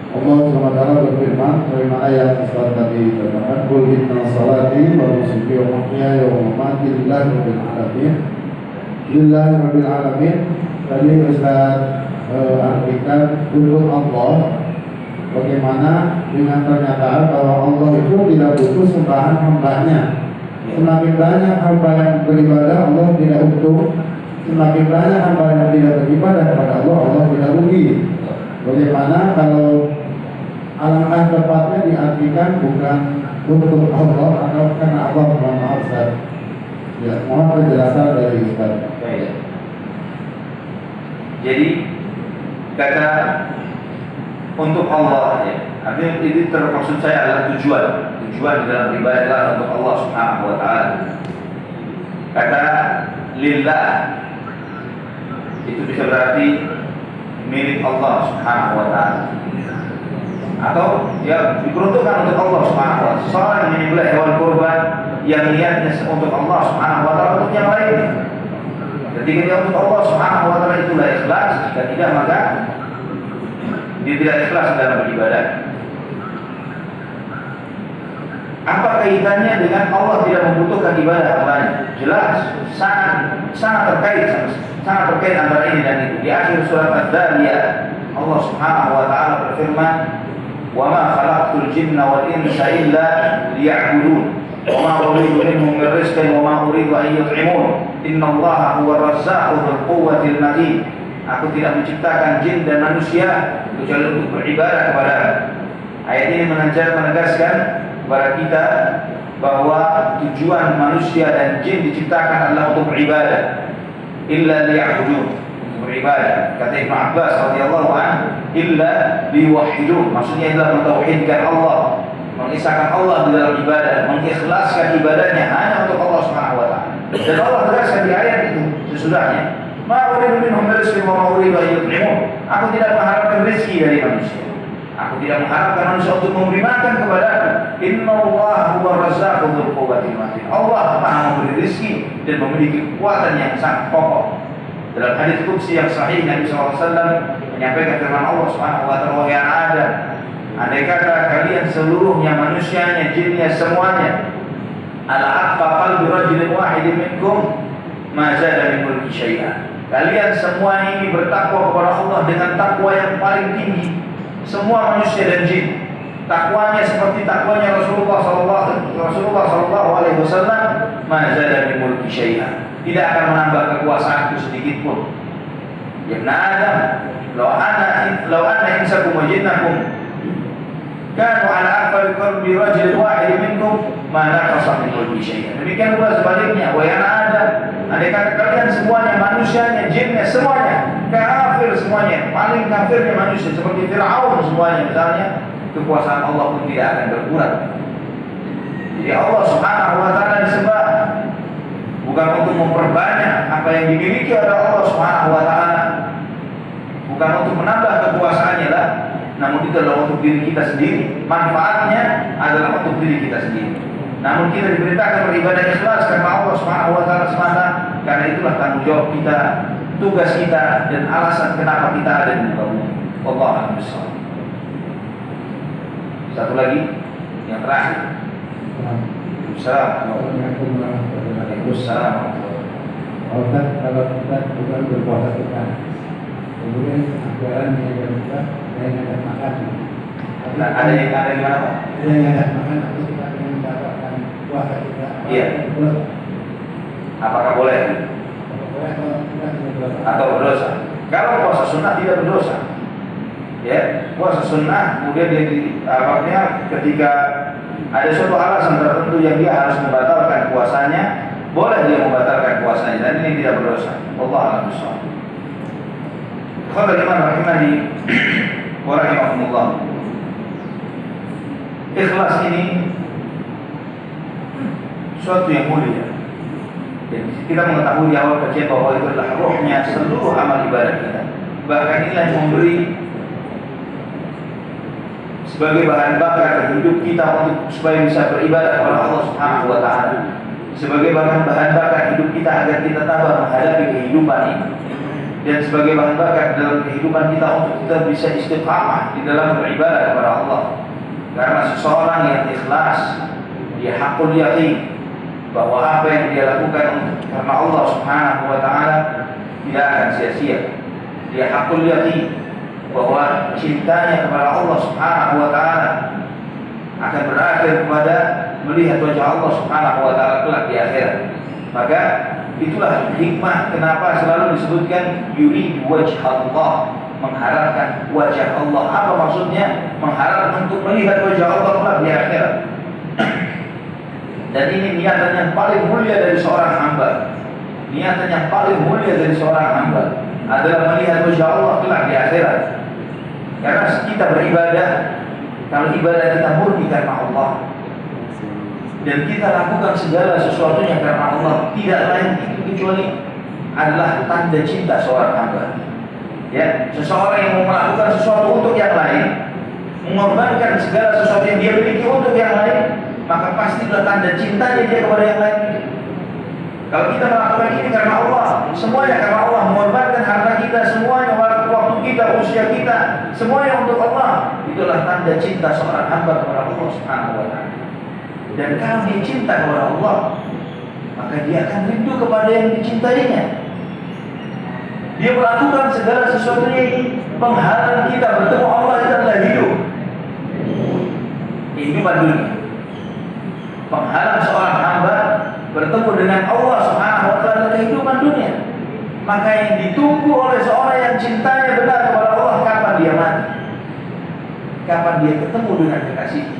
Allah SWT berfirman, sebagaimana ayat Islam tadi terdapat, "Qul inna salati wa nusuki wa mahyaya wa mamati lillahi rabbil alamin." Lillahi rabbil alamin. Tadi Ustaz artikan untuk Allah, bagaimana dengan pernyataan bahwa Allah itu tidak butuh sembahan hambanya. Semakin banyak hamba yang beribadah, Allah tidak butuh. Semakin banyak hamba yang tidak beribadah kepada Allah, Allah tidak rugi. Bagaimana kalau alangkah tepatnya diartikan bukan untuk Allah atau karena Allah, mohon maaf Ustaz. Ya, mohon penjelasan dari Ustaz. Baik. Jadi kata untuk Allah ya, artinya ini termaksud saya adalah tujuan di dalam ibadah adalah untuk Allah Subhanahu wa taala. Kata lillah itu bisa berarti milik Allah Subhanahu wa taala. Atau ya diperuntukkan untuk Allah Subhanahu wa taala. Seorang yang menyembelih hewan kurban yang niatnya untuk Allah Subhanahu wa taala, untuk yang lain. Ketika dia untuk Allah Subhanahu wa taala itulah ikhlas, jika tidak maka dia tidak ikhlas dalam beribadah. Apa kaitannya dengan Allah tidak membutuhkan ibadah hambanya? Jelas, sangat terkait antara ini dan itu. Di akhir surat Ad-Dariyah Allah Subhanahu wa taala berfirman, "Wa ma khalaqtul jinna wal insa illa liya'budun, wa ma uridu minhum min rizqin wa ma uridu an yut'imun, innallaha huwar razzaqu dzul quwwatil matin." Aku tidak menciptakan jin dan manusia kecuali untuk beribadah kepada. Ayat ini menegaskan kepada kita bahwa tujuan manusia dan jin diciptakan adalah untuk beribadah. Illa liya'budun, untuk beribadah. Kata Ibnu Abbas radhiyallahu anhu, illa liwahhidun, maksudnya adalah mentauhidkan Allah, mengisahkan Allah di dalam ibadah, mengikhlaskan ibadahnya hanya untuk Allah Subhanahu wa taala. Dan Allah tegaskan di ayat itu sesudahnya, "Ma uridu minhum rizqan wa ma uridu an yut'imun." Aku tidak mengharapkan rezeki dari manusia. Aku tidak mengharapkan manusia untuk memberi makan kepadaku. Innallaha huwar razzaqu dzul quwwatil matin. Allah Maha memberi rezeki dan memiliki kekuatan yang sangat kokoh. Dalam hadis qudsi yang sahih, Nabi SAW menyampaikan firman Allah Subhanahu wa taala, "Wahai Adam, andai kata kalian seluruhnya, manusianya, jinnya, semuanya, ala aqqa qalbi rajulin wahidin minkum ma zada min mulki syai'an." Kalian semua ini bertakwa kepada Allah dengan takwa yang paling tinggi. Semua manusia dan jin, takwanya seperti takwanya Rasulullah sallallahu alaihi wasallam, ma zada min mulki syai'an, tidak akan menambah kekuasaanku sedikit pun. Ya Adam, law anna insakum wa jinnakum kanu ala aqfal qalbi rajulin wahid minkum ma naqasa min mulki syai'an. Demikian pula sebaliknya, wahai Adam, andai kata kalian semuanya, manusianya, jinnya, semuanya kafir, semuanya paling kafirnya manusia seperti Fir'aun semuanya misalnya, kekuasaan Allah pun tidak akan berkurang. Jadi Allah Subhanahu wa taala disembah bukan untuk memperbanyak apa yang dimiliki oleh Allah Subhanahu wa taala, bukan untuk menambah kekuasaannya lah, namun itu adalah untuk diri kita sendiri. Manfaatnya adalah untuk diri kita sendiri. Namun kita diperintahkan beribadah ikhlas karena Allah Subhanahu wa taala semata, karena itulah tanggung jawab kita, tugas kita, dan alasan kenapa kita ada di muka bumi. Wallahu a'lam bishawab. Satu lagi yang terakhir. Waalaikumsalam. Ustaz, kalau kita bukan berpuasa kita, kemudian anggaran yang kita ngajak makan. Nah, ada yang mana Pak? Ada yang ngajak makan, atau kita ingin mendapatkan puasa kita. Iya. Apakah boleh? Boleh kalau kita tidak berdosa. Atau berdosa? Kalau puasa sunnah tidak berdosa. Ya, puasa sunnah kemudian dia ketika ada suatu alasan tertentu yang dia harus membatalkan puasanya, boleh dia membatalkan puasanya, dan ini tidak berdosa. Wallahu a'lam bishawab. Khairal iman rahimani wa rahimakumullah. Ikhlas ini suatu yang mulia. Dan kita mengetahui di awal kajian bahwa itu adalah rohnya seluruh amal ibadah kita. Bahkan inilah yang memberi sebagai bahan bakar hidup kita untuk supaya bisa beribadah kepada Allah Subhanahu wa taala. Sebagai bahan bakar hidup kita agar kita tabah menghadapi kehidupan ini. Dan sebagai bahan bakar dalam kehidupan kita untuk kita bisa istiqamah di dalam beribadah kepada Allah. Karena seseorang yang ikhlas, dia hakul yakin bahwa apa yang dia lakukan karena Allah Subhanahu wa taala tidak akan sia-sia. Dia hakul yakin bahwa cintanya kepada Allah Subhanahu wa taala akan berakhir kepada melihat wajah Allah Subhanahu wa taala kelak di akhirat. Maka itulah hikmah kenapa selalu disebutkan yurid wajh Allah, mengharapkan wajah Allah. Apa maksudnya? Mengharap untuk melihat wajah Allah kelak di akhirat. Dan ini niatan yang paling mulia dari seorang hamba. Niatan yang paling mulia dari seorang hamba adalah melihat wajah Allah kelak di akhirat. Karena kita beribadah, kalau ibadah kita murni karena Allah, dan kita lakukan segala sesuatunya karena Allah, tidak lain itu kecuali adalah tanda cinta seorang hamba. Ya, seseorang yang mau melakukan sesuatu untuk yang lain, mengorbankan segala sesuatu yang dia miliki untuk yang lain, maka pastilah tanda cintanya dia kepada yang lain. Kalau kita melakukan ini karena Allah, semuanya karena Allah, mengorbankan harta kita, semuanya waktu kita, usia kita, semuanya untuk Allah, itulah tanda cinta seorang hamba kepada Allah Subhanahu wa taala. Dan kalau dia cinta kepada Allah, maka dia akan rindu kepada yang dicintainya. Dia melakukan segala sesuatunya ini penghalang kita bertemu Allah itu adalah hidup. Kehidupan dunia. Penghalang seorang hamba bertemu dengan Allah Subhanahu wa taala kehidupan dunia. Maka yang ditunggu oleh seorang yang cintanya benar kepada Allah, kapan dia mati? Kapan dia ketemu dengan kekasihnya?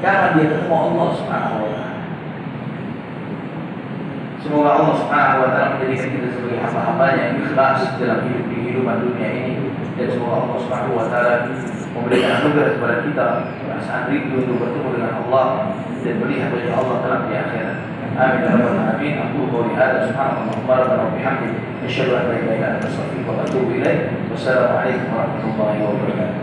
Kapan dia ketemu Allah Subhanahu wa taala? Semoga Allah Subhanahu wa taala menjadikan kita sebagai hamba-hambanya yang ikhlas dalam kehidupan dunia ini, dan semoga Allah Subhanahu wa taala memberikan anugerah kepada kita perasaan rindu untuk bertemu dengan Allah dan melihat wajah Allah kelak di akhirat. Amin ya rabbal alamin. Aku qouli hadza subhanallahi wa bihamdihi asyhadu an la ilaha illa anta astaghfiruka wa atubu ilaik. Wassalamu alaikum warahmatullahi wabarakatuh.